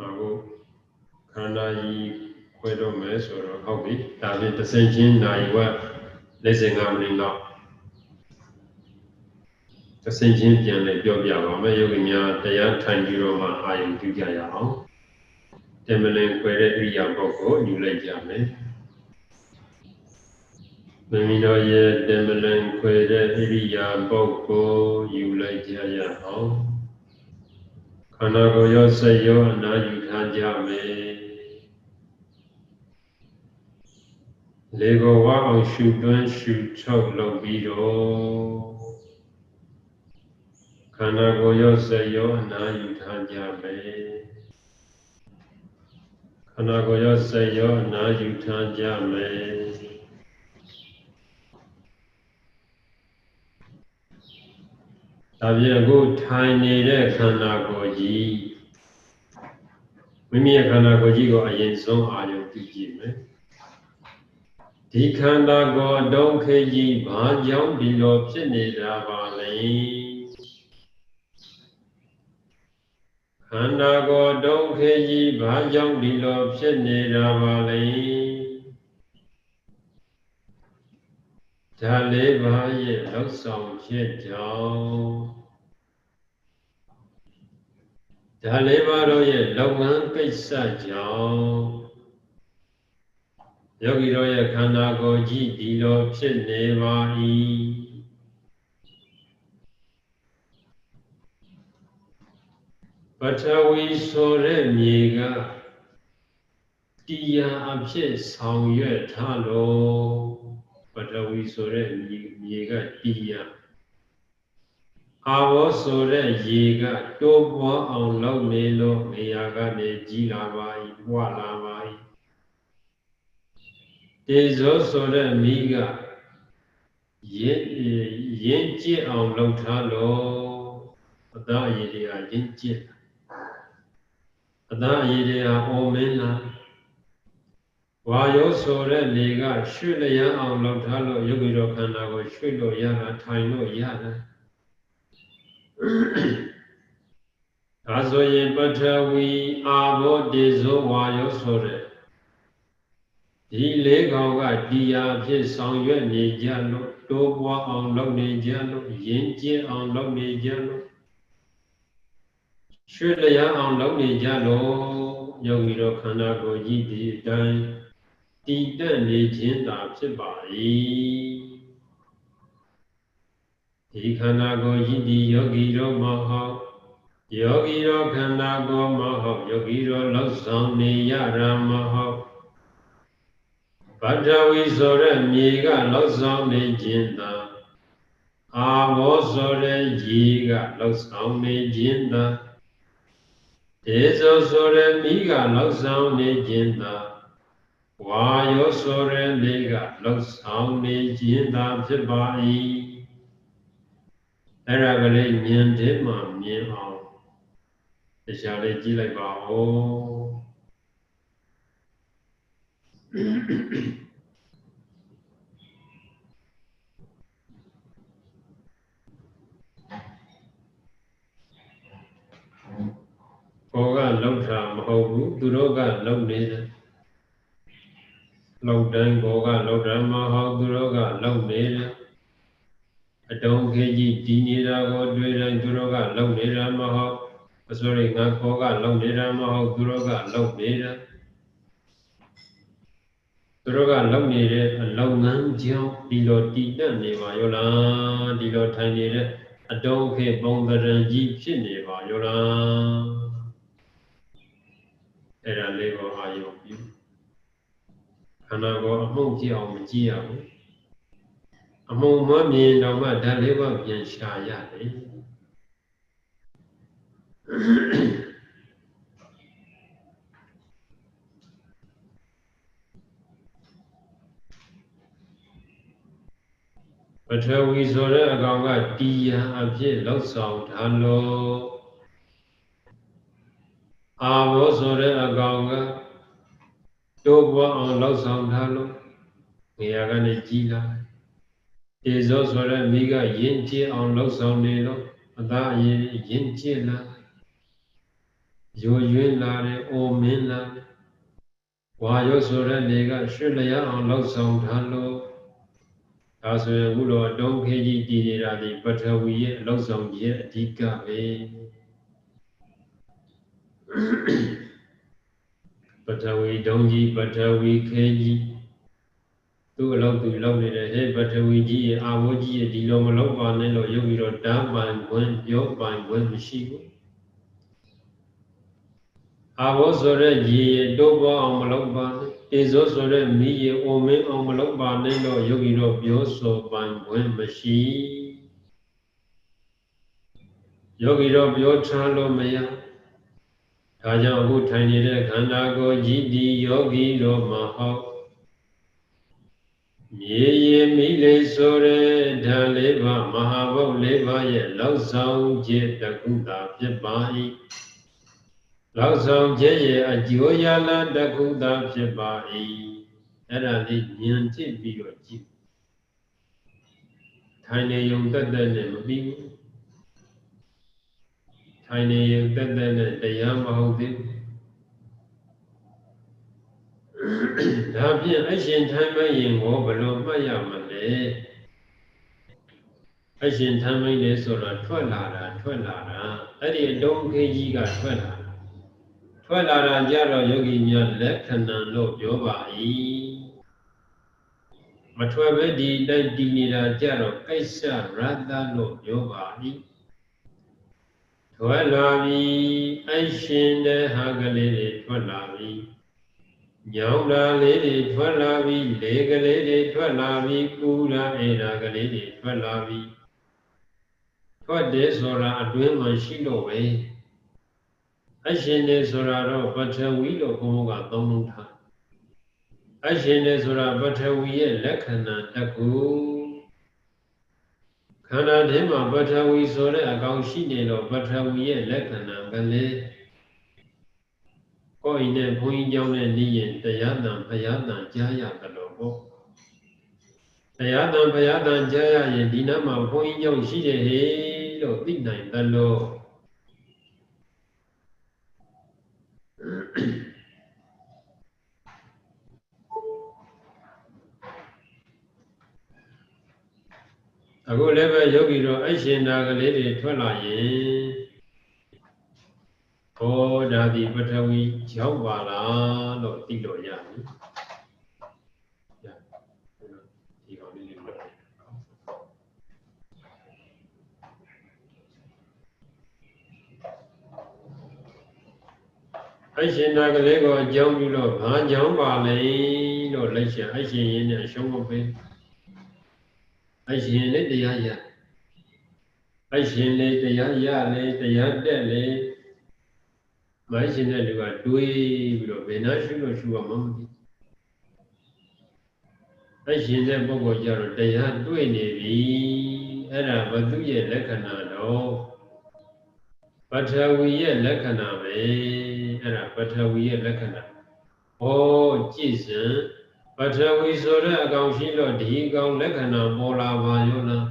အခုခန္ဓာကြီးခွဲတော့မယ်ဆိုတော့ဟုတ်ပြီဒါဖြင့်တစ်ဆင့်ချင်းနိုင်ဝက်45မိနစ်လောက်တစ်ဆင့်ချင်းပြန်လည်ပြောပြပါမယ်ယောဂီများတရားထိုင်ပြီးတော့မှအာရုံပြုကြရအောင်တမလင်ခွဲတဲ့ဣရိယာပုတ်ကိုယူလိုက်ကြမယ်မိမိတို့ရဲ့တမလင်ခွဲတဲ့ဣရိယာပုတ်ကိုယူလိုက်ကြရအောင်ခန္ဓာကိုယ်ရောစိတ်ရောအနာယူထားကြမယ်လေကိုဝအောင်ရှုသွင်းရှုချုပ်လုပ်ပြီးတော့ခန္ဓာကိုယ်ရောစိတ်ရောအနာယူထားကြမယ်ခန္ဓာကိုယ်ရောစိတ်ရောအနာယူထားကြမယ်ဒါပြန်အခုထိုင်နေတဲ့ခန္ဓာကိုယ်ကြီးမိမိရဲ့ခန္ဓာကိုယ်ကြီးကိုအရင်ဆုံးအာရုံပြုကြည့်မယ်ဒီခန္ဓာကိုယ်ဒုက္ခကြီးဘာကြောင့်ဒီလိုဖြစ်နေတာပါလဲခန္ဓာကိုယ်ဒုက္ခကြီးဘာကြောင့်ဒီလိုဖြစ်နေတာပါလဲဒါလေးပါးရဲ့လောက်ဆောင်ဖြစ်ကြောင်းဒါလေးပါးတို့ရဲ့လုပ်ငန်းကိစ္စကြောင့်ယောဂီတို့ရဲ့ခန္ဓာကိုယ်ကြီးဒီလိုဖြစ်နေပါ၏ပထဝီဆိုတဲ့မြေကတရားအဖြစ်ဆောင်ရွက်ထားလို့ပထဝီဆိုတဲ့မြေကတရားအာဘောဆိုတဲ့ရေကတိုးပွားအောင်လုပ်နေလို့နေရာကနေကြီးလာပါ၏ပွားလာပါ၏တေဇောဆိုတဲ့မိကရင်ကျစ်အောင်လုပ်ထားလို့အသားအရည်တွေကရင်ကျစ်အသားအရည်တွေကအော်မင်းလာ Why you so that Liga, surely young on Lotalo, Yogiro Kanago, Shulo Yana, Taino Yana. Azoye Bata, we are what is so why you so that. He leg on Dia, his song, you Nijano, Toba on Long Nijano, Yinji on Long Nijano. Surely young on Long Nijano, Yogiro Kanago, Yidi, Dine. တည်တတ်နေခြင်းသာဖြစ်ပါ၏ဒီခန္ဓာကိုယ်ဤသည်ယောဂီတော်မဟုတ်ယောဂီတော်ခန္ဓာကိုယ်မဟုတ်ယောဂီတော်လောက်ဆောင်နေရတာမဟုတ်ဗတ္တဝီဆိုတဲ့မြေကလောက်ဆောင်နေခြင်းသာအာဘောဆိုတဲ့ရေကလောက်ဆောင်နေခြင်းသာဒေဇောဆိုတဲ့မိကလောက်ဆောင်နေခြင်းသာဝါယောဆိုတဲ့လေကလောက်ဆောင်နေခြင်းသာဖြစ်ပါ၏အဲ့ဒါကလေးမြင်တဲ့မှမြင်အောင်တရားလေးကြည့်လိုက်ပါဦးဘောကလောက်တာမဟုတ်ဘူးသူတို့ကလောက်နေတယ်လောက်တိုင်းဘောကလောက်တာမဟုတ်သူတို့ကလောက်နေတယ်အတုံးခေကြီးဒီနေတာကိုတွေ့တိုင်းသူတို့ကလောက်နေတာမဟုတ်အစိုးရငါဘောကလောက်နေတာမဟုတ်သူတို့ကလောက်နေတာသူတို့ကလောက်နေတဲ့အလောက်ငန်းကြောင့်ဒီလိုတည်တတ်နေပါရောလားဒီလိုထိုင်နေတဲ့အတုံးခေပုံသဏ္ဍာန်ကြီးဖြစ်နေပါရောလားအဲ့ဒါလေးကိုအာရုံပြုခန္ဓာကိုယ်အမှုန့်ကြည့်အောင်မကြည့်ရဘူးအမှုန့်မမြင်တော့မှဓာတ်လေးပါပြန်ရှာရတယ်ပထဝီဆိုတဲ့အကောင်ကတီယံအဖြစ်လောက်ဆောင်ထားလို့အာဘောဆိုတဲ့အကောင်ကတိုးပွားအောင်လောက်ဆောင်ထားလို့နေရာကနေကြီးလာတေဇောဆိုတဲ့မိကယဉ်ကျေးအောင်လောက်ဆောင်နေလို့အသားအရင်ယဉ်ကျေးလာယိုယွင်းလာတယ်အိုမင်းလာဝါယောဆိုတဲ့နေကရွှေလျာအောင်လောက်ဆောင်ထားလို့ဒါဆိုရင်ဘုလိုတုံးခေကြီးတည်နေတာဒီပထဝီရဲ့အလောက်ဆောင်ကြီးရဲ့အဓိကပဲပထဝီတုံးကြီးပထဝီခေကြီးသူ့အလောက်သူလောက်နေတယ်ဟဲ့ပထဝီကြီးရဲ့အာဝေါ်ကြီးရဲ့ဒီလိုမလောက်ပါနဲ့လို့ရုပ်ပြီးတော့ဓာတ်ပိုင်ခွင့်ပြောပိုင်ခွင့်မရှိဘူးအာဝေါ်ဆိုတဲ့ရေရဲ့တိုးပွားအောင်မလောက်ပါနဲ့တေဇောဆိုတဲ့မိရဲ့အိုမင်းအောင်မလောက်ပါနဲ့လို့ရုပ်ပြီးတော့ပြောဆိုပိုင်ခွင့်မရှိယောဂီတော့ပြောထားလို့မရဒါကြောင့်အခုထိုင်နေတဲ့ခန္ဓာကိုယ်ကြီးဒီယောဂီတော့မဟုတ်မြေရမိလေးဆိုတဲ့ဓာတ်လေးပါမဟာဘုတ်လေးပါရဲ့လောက်ဆောင်ခြင်းတကုတာဖြစ်ပါ၏လောက်ဆောင်ခြင်းရဲ့အကျိုးရလတကုတာဖြစ်ပါ၏အဲ့ဒါလေးဉာဏ်ကြည့်ပြီးတော့ကြည့်ထိုင်နေုံတက်တက်နဲ့မပြီးဘူးထိုင်နေုံတက်တက်နဲ့တရားမဟုတ်သေးဘူးဒါဖြင့်အရှင်ထိုင်မရင်ကိုဘယ်လိုမှတ်ရမလဲအရှင်ထိုင်မရင်ဆိုတာထွက်လာတာအဲ့ဒီအတုံးခေကြီးကထွက်လာတာကြတော့ယောဂီများလက်ခဏံလို့ပြောပါ၏မထွက်ပဲဒီတိုက်တည်နေတာကြတော့ကိစ္စရတ္တလို့ပြောပါ၏ထွက်လာပြီအရှင်တဲ့ဟာကလေးတွေထွက်လာပြီညောင်းတာလေးတွေထွက်လာပြီလေကလေးတွေထွက်လာပြီပူရာအေရာကလေးတွေထွက်လာပြီထွက်တယ်ဆိုတာအတွင်းမှာရှိလို့ပဲအရှင်နေဆိုတာတော့ပထဝီလို့ဘုန်းကသုံးလုံးထားအရှင်နေဆိုတာပထဝီရဲ့လက္ခဏာတစ်ခုခန္ဓာထဲမှာပထဝီဆိုတဲ့အကောင်ရှိနေတော့ပထဝီရဲ့လက္ခဏာကလေး ကိုယ်နဲ့ဘုန်းကြီးကျောင်းနဲ့နေရင်တရားတန်ဘုရားတန်ကြားရတယ်လို့ပေါ့တရားတန်ဘုရားတန်ကြားရရင်ဒီနားမှာဘုန်းကြီးကျောင်းရှိတယ်ဟေးလို့သိနိုင်တယ်လို့အခုလည်းပဲယောဂီတို့အရှင်နာကလေးတွေထွက်လာရင်ဟောဒါဒီပထဝီရောက်ပါလားလို့သိလို့ရပြီဒီကောင်လေးတွေအရှင်နာကလေးကိုအကြောင်းပြုလို့ဘာကြောင့်ပါလဲလို့လက်ရှင်အရှင်ရင်းနဲ့အရှုံးမပေးအရှင်လေးတရားရအရှင်လေးတရားရလေတရားတက်လေမရှင်တဲ့လူကတွေးပြီးတော့ဘယ်နှရှုလို့ရှုရမှမသိအရှင်တဲ့ပုဂ္ဂိုလ်ကြတော့တရားတွေ့နေပြီအဲ့ဒါဘသူရဲ့လက္ခဏာတော့ပထဝီရဲ့လက္ခဏာပဲအဲ့ဒါပထဝီရဲ့လက္ခဏာဟောကြည်စံပထဝီဆိုတဲ့အကောင်ရှိလို့ဒီအကောင်လက္ခဏာပေါ်လာပါရောလား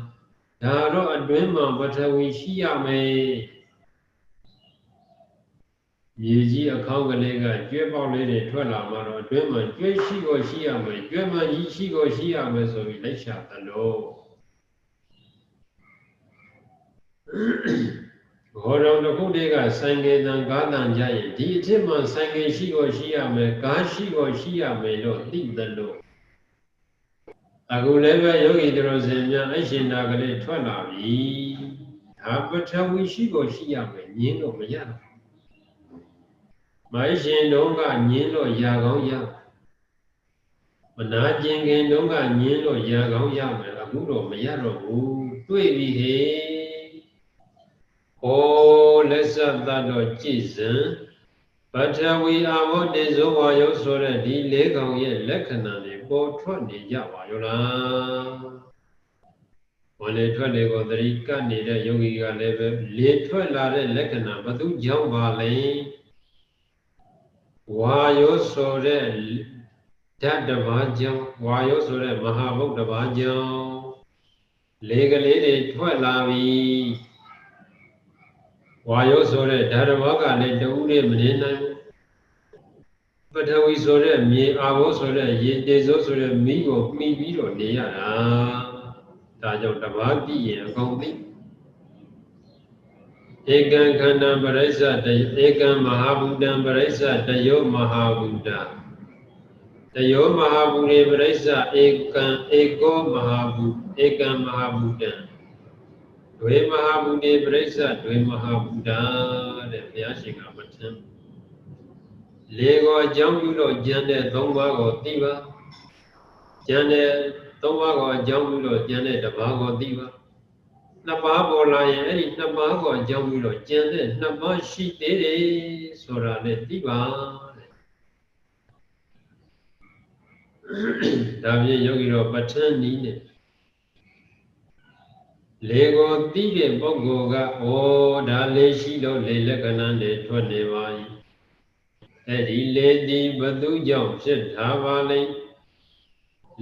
ဒါတော့အတွင်းမှာပထဝီရှိရမယ်မြေကြီးအခေါင်းကလေးကကျွဲပေါက်လေးတွေထွက်လာမှတော့အတွင်းမှာကျွဲရှိကိုရှိရမယ်ကျွဲမှကြီးရှိကိုရှိရမယ်ဆိုပြီးလက်ရှာသလို့ဘောတော်တစ်ခုတည်းကဆိုင်ငယ်တန်ကားတန်ကြရင်ဒီအထက်မှာဆိုင်ငယ်ရှိကိုရှိရမယ်ကားရှိကိုရှိရမယ်လို့သိသလို့အခုလည်းပဲယောဂီတို့စင်များအရှင်နာကလေးထွက်လာပြီဒါပထဝီရှိကိုရှိရမယ်ညင်းလို့မရတော့မိုင်းရှင်တုံးကညင်းလို့ရာကောင်းရမနာကျင်ခင်တုံးကညင်းလို့ရာကောင်းရမယ်အခုတော့မရတော့ဘူးတွေ့ပြီဟေဩလက်စသတ်တော့ကြည်စံပထဝီအာဘောတေဇောဝါယောဆိုတဲ့ဒီလေးကောင်ရဲ့လက္ခဏာတွေပေါ်ထွက်နေကြပါရောလားဝင်လေထွက်လေကိုသတိကပ်နေတဲ့ယောဂီကလည်းပဲလေထွက်လာတဲ့လက္ခဏာဘသူကြောင့်ပါလဲဝါယောဆိုတဲ့ဓာတ်တစ်ပါးကြောင့်ဝါယောဆိုတဲ့မဟာဘုတ်တစ်ပါးကြောင့်လေကလေးတွေထွက်လာပြီဝါယောဆိုတဲ့ဓာတ်တစ်ပါးကလည်းတဦးလေးမနေနိုင်ဘူးပထဝီဆိုတဲ့မြေအာဘောဆိုတဲ့ရေတေဇောဆိုတဲ့မိကိုမှီပြီးတော့နေရတာဒါကြောင့်တစ်ပါးကြည့်ရင်အကုန်သိဧကံခန္ဓာပရိစ္ဆတဧကံမဟာဘူတံပရိစ္ဆတယောမဟာဘူတတယောမဟာဘူရေပရိစ္ဆဧကံဧကောမဟာဘူဧကံမဟာဘူတံဒွေမဟာဘူတေပရိစ္ဆဒွေမဟာဘူတာတဲ့ဘုရားရှင်ကမထမ်းလေကိုအကြောင်းပြုလို့ဉာဏ်တဲ့၃ပါးကိုသိပါဉာဏ်တဲ့၃ပါးကိုအကြောင်းပြုလို့ဉာဏ်တဲ့တစ်ပါးကိုသိပါနှစ်ပါးပေါ်လာရင်အဲ့ဒီနှစ်ပါးကိုအကြောင်းပြုလို့ဉာဏ်တဲ့နှစ်ပါးရှိသေးတယ်ဆိုတာနဲ့သိပါတဲ့ဒါဖြင့်ယောဂီတော်ပဋ္ဌာန်းနည်းနဲ့လေကိုသိတဲ့ပုဂ္ဂိုလ်ကဩဒါလေရှိလို့လေလက္ခဏာတွေထွက်နေပါ၏အဲ့ဒီလေဒီဘသူကြောင့်ဖြစ်တာပါလဲ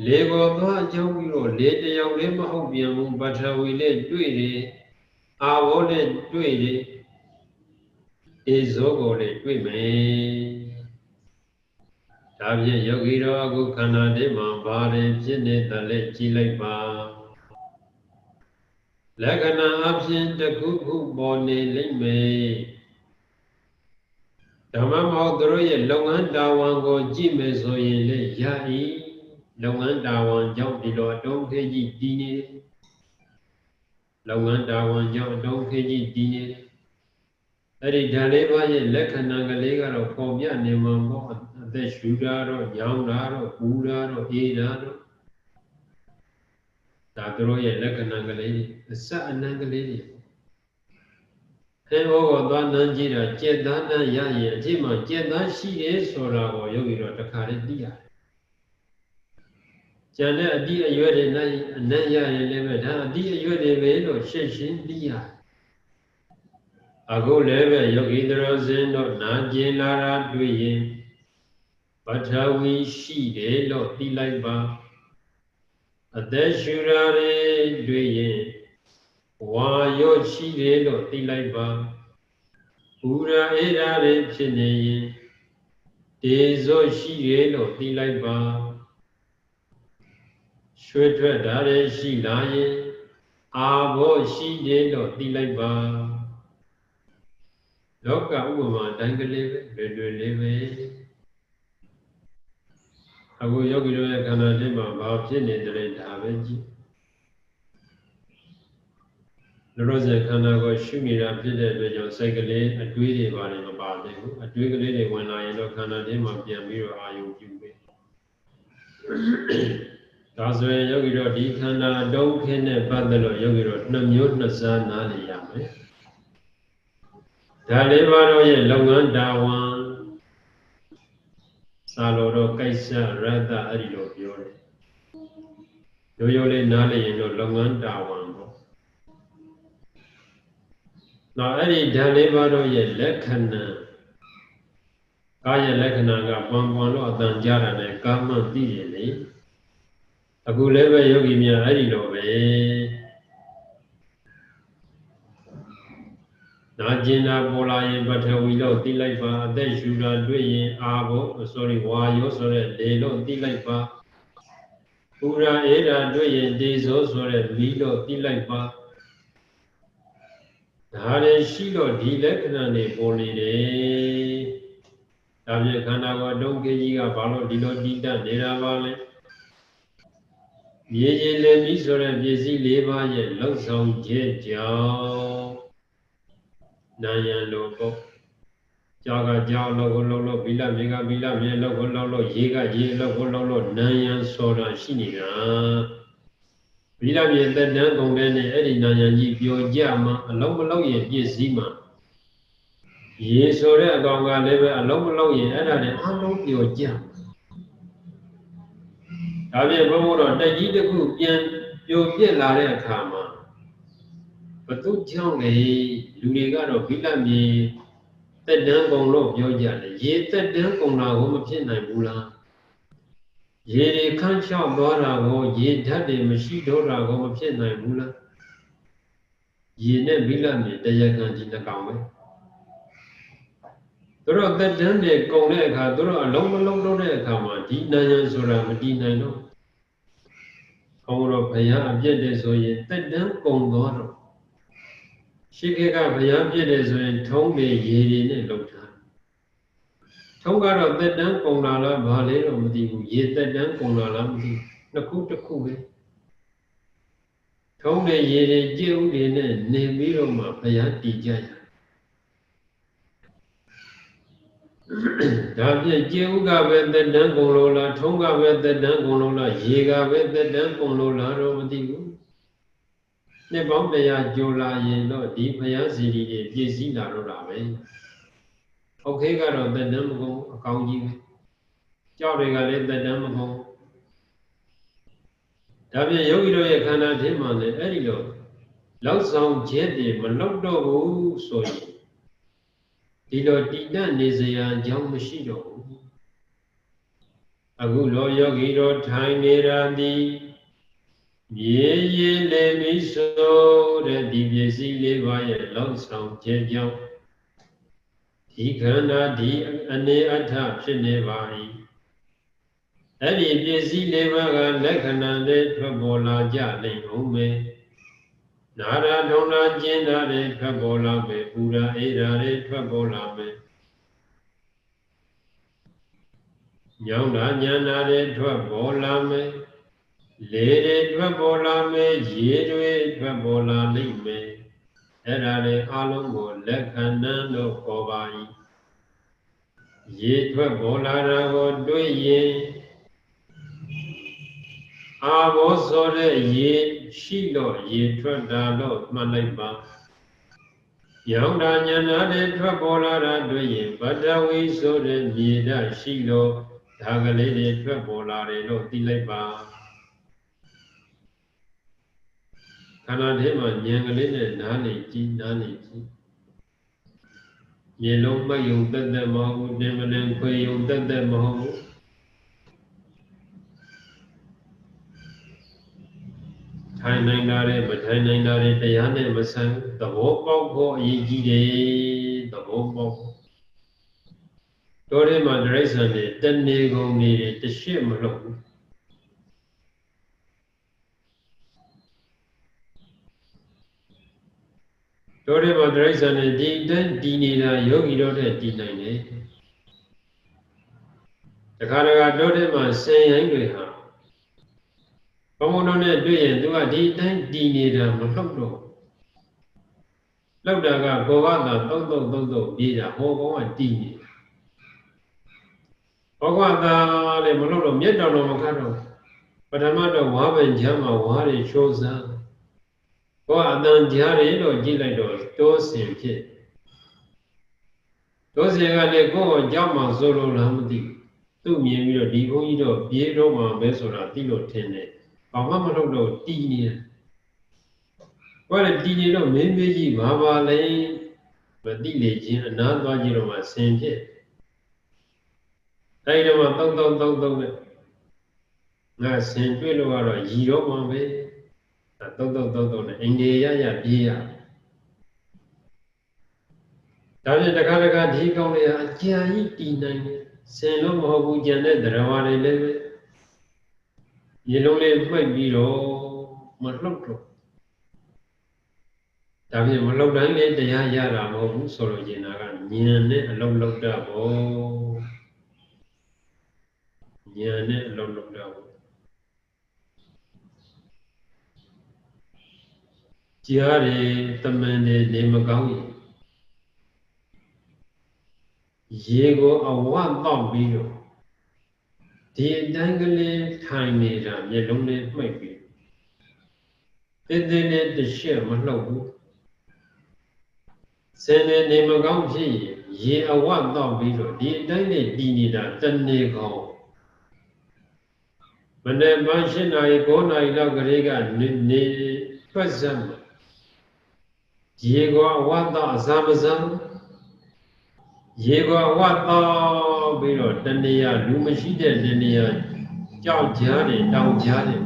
လေကိုသွားအကြောင်းပြီးတော့လေတယောက်လေးမဟုတ်ပြန်ဘူးပထဝီလေးတွေ့တယ်အာဘောလေးတွေ့တယ်ဧဇောကိုလေးတွေ့မယ်ဒါဖြင့်ယောဂီတော်အခုခန္ဓာတွေမှာဘာတွေဖြစ်နေတယ်လဲကြည့်လိုက်ပါလက္ခဏာအဖြစ်တစ်ခုခုပေါ်နေလိမ့်မယ်ဓမ္မမောသူတို့ရဲ့လုပ်ငန်းတာဝန်ကိုကြည့်မယ်ဆိုရင်လေရ၏လုပ်ငန်းတာဝန်ကြောင့်ဒီလိုအတုံးခေကြီးတည်နေတယ်လုပ်ငန်းတာဝန်ကြောင့်အတုံးခေကြီးတည်နေတယ်အဲ့ဒီဓာတ်လေးပါးရဲ့လက္ခဏာကလေးကတော့ပေါ်ပြနေမှာပေါ့အသက်ရှူတာတော့ညောင်းတာတော့ပူတာတော့အေးတာတော့ဒါသူတို့ရဲ့လက္ခဏာကလေးအစအနံကလေးတွေအဲဘောကသွားနမ်းကြည့်တာကြက်သားနမ်းရရင်အချိန်မှကြက်သားရှိတယ်ဆိုတာကိုယောဂီတော့တခါလေးသိရတယ်ကျန်တဲ့အတိအရွယ်တွေနဲ့အနံ့ရရင်လည်းပဲဒါအတိအရွယ်တွေပဲလို့ရှင်းရှင်းသိရတယ် အခုလည်းပဲယောဂီတော်စင်တို့နာကျင်လာတာတွေ့ရင်ပထဝီရှိတယ်လို့သိလိုက်ပါအသက်ရှူရာတွေတွေ့ရင်ဝါရော့ရှိတယ်လို့သိလိုက်ပါဘူရာအေရာတွေဖြစ်နေရင်ဒေဇောရှိတယ်လို့သိလိုက်ပါရွှေထွက်တာတွေရှိလာရင်အာဘောရှိတယ်လို့သိလိုက်ပါလောကဥပမာတိုင်းကလေးပဲလွယ်လွယ်လေးပဲအခုယောဂီတို့ရဲ့ခန္ဓာထဲမှာဘာဖြစ်နေတယ်ဒါပဲကြည့်လောဆယ်ခန္ဓာကိုရှုနေတာဖြစ်တဲ့အတွက်ကြောင့်စိတ်ကလေးအတွေးတွေပါနေမပါသေးဘူးအတွေးကလေးတွေဝင်လာရင်တော့ခန္ဓာထဲမှာပြန်ပြီးတော့အာယုံပြုပဲဒါဆိုရင်ယောဂီတို့ဒီခန္ဓာတုံးခင်းနဲ့ပတ်သက်လို့ယောဂီတို့နှစ်မျိုးနှစ်စားနားလည်ရမယ်ဒါလေးပါတော့ရဲ့လုပ်ငန်းတာဝန်စာလိုတော့ကိစ္စရတ္တအဲ့ဒီလိုပြောတယ်ရိုးရိုးလေးနားလည်ရင်တော့လုပ်ငန်းတာဝန်ပေါ့နောက်အဲ့ဒီဓာတ်လေးပါတော့ရဲ့လက္ခဏာကာယလက္ခဏာကပန်ပွန်လို့အတန်ကြတာနဲ့ကာမသိရင်လေအခုလည်းပဲယောဂီများအဲ့ဒီလိုပဲနာကျင်တာပေါ်လာရင်ပထဝီလို့သိလိုက်ပါအသက်ရှူတာတွေ့ရင်အာဘောဝါယောဆိုတဲ့လေလို့သိလိုက်ပါပူရာအေးတာတွေ့ရင်ဒေဇောဆိုတဲ့မီးလို့သိလိုက်ပါဒါလည်းရှိတော့ဒီလက္ခဏာတွေပေါ်နေတယ်ဒါပြင်ခန္ဓာကိုယ်တုံးကြီးကဘာလို့ဒီလိုတိတတ်နေတာပါလဲမြေကြီးလည်းပြီးဆိုတဲ့ပစ္စည်း၄ပါးရဲ့လောက်ဆောင်ချက်ကြောင့်နာယံလို့ပေါ့ကြာကကြာလောက်ကိုလောက်ဘီလမြေကဘီလမြေလောက်ကိုလောက်ရေကရေလောက်ကိုလောက်နာယံဆိုတာရှိနေတာဘီလမြေသက်တမ်းကုန်တဲ့နဲ့အဲ့ဒီနာယံကြီးပျော်ကြမှာအလုံးမလုံးရင်ပြည့်စည်မှာရေဆိုတဲ့အကောင်ကလည်းပဲအလုံးမလုံးရင်အဲ့ဒါနဲ့အလုံးပျော်ကြဒါပြင်ဘုံဘုံတော့တက်ကြီးတစ်ခုပြန်ပျော်ပြက်လာတဲ့အခါမှာဘသူကြောင့်လဲလူတွေကတော့ဘိလမြေတက်တန်းကုန်လို့ပြောကြတယ်ရေတက်တန်းကုန်တာကိုမဖြစ်နိုင်ဘူးလားရေတွေခန့်ချောက်သွားတာကိုရေဓာတ်တွေမရှိတော့တာကိုမဖြစ်နိုင်ဘူးလားရေနဲ့ဘိလမြေတရားခံဒီနှကောင်ပဲသူတို့တက်တန်းတွေကုန်တဲ့အခါသူတို့အလုံးမလုံးတော့တဲ့အခါမှာဒီနာယံဆိုတာမတည်နိုင်တော့ခေါင်းတော့ဘုရားအပြည့်တယ်ဆိုရင်တက်တန်းကုန်သွားတော့ရှိခေတ်ကဘုရားပြည့်တယ်ဆိုရင်ထုံးတွေရေတွေနဲ့လှုပ်ထားထုံးကတော့တက်တန်းကုန်လာလားဘာလဲတော့မသိဘူးရေတက်တန်းကုန်လာလားမသိဘူးနှစ်ခုတစ်ခုပဲထုံးတွေရေတွေကြည့်ဥတွေနဲ့နေပြီးတော့မှဘုရားတည်ကြရဒါဖြင့်ကျေဥကပဲတက်တန်းကုန်လို့လားထုံးကပဲတက်တန်းကုန်လို့လားရေကပဲတက်တန်းကုန်လို့လားတော့မသိဘူးနှစ်ပေါင်းတရားကြိုလာရင်တော့ဒီဘုရားစီရီတွေပြည့်စည်လာတော့တာပဲ။ဟုတ်ခေကတော့တက်တန်းမကုန်အကောင်းကြီးပဲ။ကြောက်တွေကလည်းတက်တန်းမကုန်။ဒါပြင်ယောဂီတို့ရဲ့ခန္ဓာထဲမှာလည်းအဲ့ဒီလိုလောက်ဆောင်ချက်တွေမလောက်တော့ဘူးဆိုရင်ဒီလိုတည်တတ်နေစရာအကြောင်းမရှိတော့ဘူး။အခုလောယောဂီတို့ထိုင်နေတာသည်ရေရေလေမီဆိုတဲ့ဒီပစ္စည်းလေးပါးရဲ့လောက်ဆောင်ခြင်းကြောင့်ဒီခန္ဓာဒီအနေအထဖြစ်နေပါ၏အဲ့ဒီပစ္စည်းလေးပါးကလက္ခဏာတွေထွက်ပေါ်လာကြလိမ့်ဦးမယ်နာရဒုံနာကျင်တာတွေထွက်ပေါ်လာမယ်ပူရာအေးရာတွေထွက်ပေါ်လာမယ်ညောင်းတာညံတာတွေထွက်ပေါ်လာမယ်လေတွေထွက်ပေါ်လာမယ်ရေတွေထွက်ပေါ်လာလိမ့်မယ်အဲ့ဒါတွေအလုံးကိုလက်ခဏန်းလို့ခေါ်ပါ၏ရေထွက်ပေါ်လာတာကိုတွေ့ရင်အာဘောဆိုတဲ့ရေရှိလို့ရေထွက်တာလို့မှတ်လိုက်ပါရောင်တာညနာတွေထွက်ပေါ်လာတာတွေ့ရင်ပထဝီဆိုတဲ့မြေဓာတ်ရှိလို့ဒါကလေးတွေထွက်ပေါ်လာတယ်လို့သိလိုက်ပါခန္ဓာထဲမှာဉာဏ်ကလေးနဲ့နားလေကြည့်နားလေကြည့် မြေလုံးမှတ်ယုံတက်တက်မဟုတ်ဘူးတင်မလင်ခွေယုံတက်တက်မဟုတ်ဘူးထိုင်နိုင်တာတွေမထိုင်နိုင်တာတွေတရားနဲ့မဆိုင်သဘောပေါက်ဖို့အရေးကြီးတယ်သဘောပေါက်တို့ထဲမှာတိရစ္ဆာန်တွေတဏှေကုန်နေတရှိမလို့ဘူးတို့ထဲမှာတိရစ္ဆာန်တွေဒီတိုင်းတည်နေတာယောဂီတို့တဲ့တည်နိုင်တယ်တခါတခါတို့ထဲမှာဆင်ရိုင်းတွေဟာဘုံဘုံတို့နဲ့တွေ့ရင်သူကဒီတိုင်းတည်နေတာမလှုပ်တော့လှုပ်တာကဘောကသာသုံးပြေးတာဟောကောကတည်နေဘောကသာလည်းမလှုပ်တော့မျက်တော်မခတ်တော့ပထမတော့ဝါပင်ချမ်းမှာဝါးတွေချိုးစားဘောအတန်ကြားတွေတော့ကြည့်လိုက်တော့တိုးစင်ဖြစ်တိုးစင်ကလည်းကိုယ့်အကြောင်းမှစိုးလို့လားမသိဘူးသူ့မြင်ပြီးတော့ဒီဘုန်းကြီးတော့ပြေးတော့မှပဲဆိုတာသိလို့ထင်တယ်ဘာမှမလုပ်တော့တည်နေတယ်ဘာလဲတည်နေတော့မင်းမေးကြီးဘာပါလဲမသိလေချင်းအနာသွားကြည့်တော့မှဆင်ဖြစ်အဲဒီတော့မှသုံးနဲ့ငါဆင်တွေ့လို့ကတော့ရည်တော့မှပဲသုံးနဲ့အိန္ဒိယပြေးရဒါဖြင့်တခါဒီကောင်းလေးအကြာကြီးတည်နိုင်တယ်ဆင်လို့မဟုတ်ဘူးကြံတဲ့တရားဝါတွေလည်းပဲရေလုံးလေးမှိတ်ပြီးတော့မလှုပ်တော့ဒါဖြင့်မလှုပ်တိုင်းလည်းတရားရတာမဟုတ်ဘူးဆိုလို့ကျင်တာကဉာဏ်နဲ့အလုံးလုံးတာပေါ့ဉာဏ်နဲ့အလုံးလုံးတာပေါ့ကြားတယ်တမန်တယ်နေမကောင်းရေကိုအဝတ်တောက်ပြီးတော့ဒီအတိုင်းကလေးထိုင်နေတာမျက်လုံးလေးမှိတ်ပြီးတင်းနဲ့တရှက်မလှုပ်ဘူးစင်နေမကောင်းဖြစ်ရင်ရေအဝတ်တောက်ပြီးတော့ဒီအတိုင်းနဲ့တည်နေတာတနေ့ကောင်းမနေ့မှ7 နာရီ9 နာရီလောက်ကလေးကနေထွက်စမ်းရေကိုအဝတ်တောက်အစာမစမ်းရေကိုအဝတ်တောက်ပြီးတော့တနေရလူမရှိတဲ့တနေရကြောက်ကြားတယ်တောင်ကြားတယ်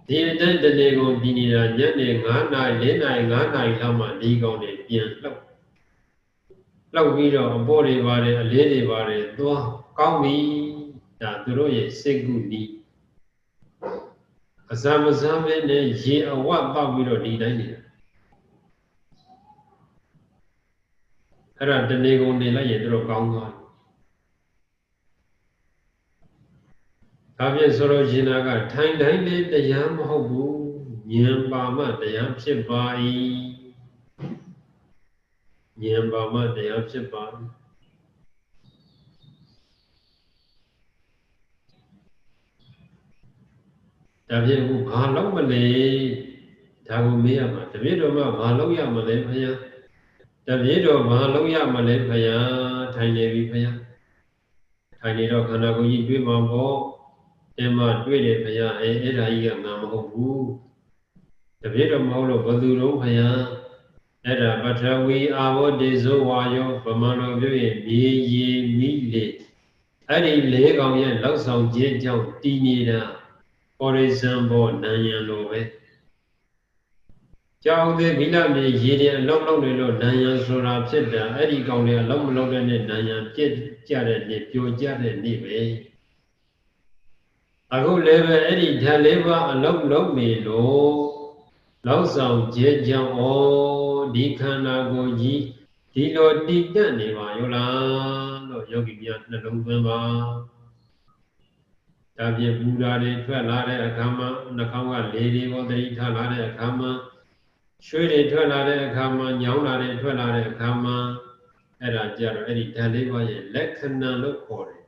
ဒီအတိုင်းတနေ့ကိုဒီနေတာညနေ9 နာရီ4 နာရီ5 နာရီလောက်မှဒီကောင်တွေပြန်လှုပ်ပြီးတော့အပေါ်တွေပါတယ်အလေးတွေပါတယ်သွားကောင်းပြီဒါသူတို့ရဲ့စိတ်ကူနီးအစာမစားပဲနဲ့ရေအဝတ်တောက်ပြီးတော့ဒီတိုင်းနေတာအဲ့ဒါတနေ့ကုန်နေလိုက်ရင်သူတို့ကောင်းသွားဒါဖြင့်ဆိုလို့ရှင်နာကထိုင်တိုင်းလေးတရားမဟုတ်ဘူးဉာဏ်ပါမှတရားဖြစ်ပါ၏ဉာဏ်ပါမှတရားဖြစ်ပါ၏ဒါဖြင့်အခုဘာလုပ်မလဲဒါကိုမေးရမှာတပည့်တော်မှဘာလုပ်ရမလဲဖယားတပည့်တော်ဘာလုပ်ရမလဲဖယားထိုင်နေပြီဖယားထိုင်နေတော့ခန္ဓာကိုယ်ကြီးတွေးမှာပေါ့အမှတွေ့တယ်ဖယားအဲ့ဒါကြီးကငါမဟုတ်ဘူးတပည့်တော်မဟုတ်လို့ဘယ်သူတော့ဖယားအဲ့ဒါပထဝီအာဘောတေဇောဝါယောဗမာလိုပြောရင်မြေရေမိလေအဲ့ဒီ၄ကောင်ရဲ့လောက်ဆောင်ခြင်းကြောင့်တည်နေတာပေါ်ရိဇံဘောနံယံလိုပဲကြောက်သေးဗိလမြေရေတွေအလုံးလုံးတွေလို့နံယံဆိုတာဖြစ်တာအဲ့ဒီကောင်တွေအလုံးမလုံးတဲ့နဲ့နံယံပြည့်ကြတဲ့နေ့ပြိုကျတဲ့နေ့ပဲအခုလည်းပဲအဲ့ဒီဓာတ်၄ပါးအလုံးလုံးနေလို့လောက်ဆောင်ခြင်းကြောင့်ဩဒီခန္ဓာကိုယ်ကြီးဒီလိုတည်တတ်နေပါရောလားလို့ယောဂီများနှလုံးသွင်းပါဒါဖြင့်ပူဓာတွေထွက်လာတဲ့အခါမှာနှာခေါင်းကလေတွေကိုသတိထားလာတဲ့အခါမှာရွှေတွေထွက်လာတဲ့အခါမှာညောင်းလာတဲ့ထွက်လာတဲ့အခါမှာအဲ့ဒါကြတော့အဲ့ဒီဓာတ်၄ပါးရဲ့လက္ခဏာလို့ခေါ်တယ်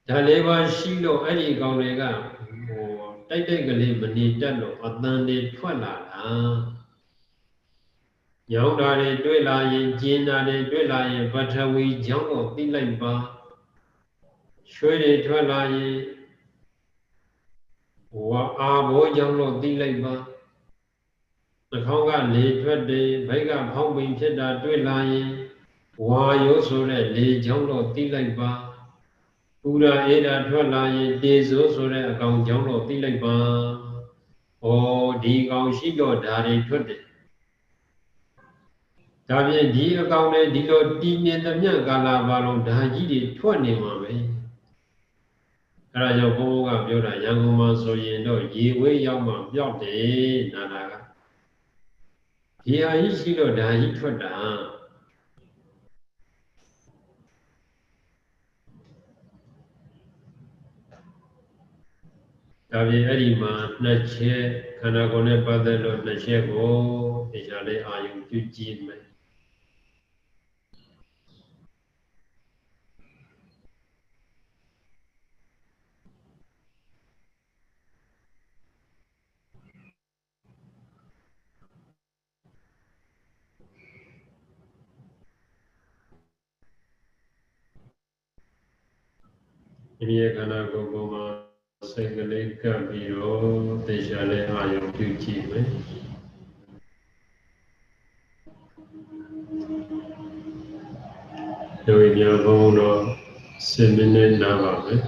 ဓာတ်၄ပါးရှိလို့အဲ့ဒီကောင်တွေကတိုက်ကလေးမနေတတ်လို့အတန်တွေထွက်လာတာညောင်းတာတွေတွေ့လာရင်ကျင်းတာတွေတွေ့လာရင်ပထဝီကြောင့်တော့သိလိုက်ပါရွှေတွေထွက်လာရင်အာဘောကြောင့်တော့သိလိုက်ပါ ခေါင်းကလေထွက်တယ်ဘိုက်ကဖောင်းပင်ဖြစ်တာတွေ့လာရင်ဝါရိုးဆိုတဲ့လေချောင်းတော့တိလိုက်ပါပူရာအေးတာထွက်လာရင်တေဆိုးဆိုတဲ့အကောင်ချောင်းတော့တိလိုက်ပါဩဒီကောင်ရှိတော့ဓာတွေထွက်တယ်ဒါဖြင့်ဒီအကောင်နဲ့ဒီလိုတည်မြဲသမျှကာလပါလုံးဓာကြီးတွေထွက်နေမှာပဲအဲ့ဒါကြောင့်ဘုန်းဘုန်းကပြောတာရန်ကုန်မှာဆိုရင်တော့ရေဝေးရောက်မှပျောက်တယ်နာနာကဒီဟာကြီးရှိတော့ဓာကြီးထွက်တာဒါဖြင့်အဲ့ဒီမှာနှစ်ချက်ခန္ဓာကိုယ်နဲ့ပတ်သက်လို့နှစ်ချက်ကိုတရားလေးအာယုပြုကြည့်မယ်ဒီခန္ဓာကိုယ်ပေါ်မှာစိတ်ကလေးကပ်ပြီးတော့တရားလေးအာယုပြုကြည့်မယ်ယောဂီများဘုန်းတော်10 မိနစ်နားပါမယ်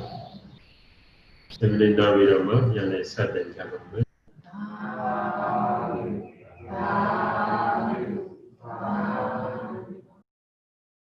10 မိနစ်နားပြီးတော့မှပြန်လည်ဆက်တင်ကြပါမယ်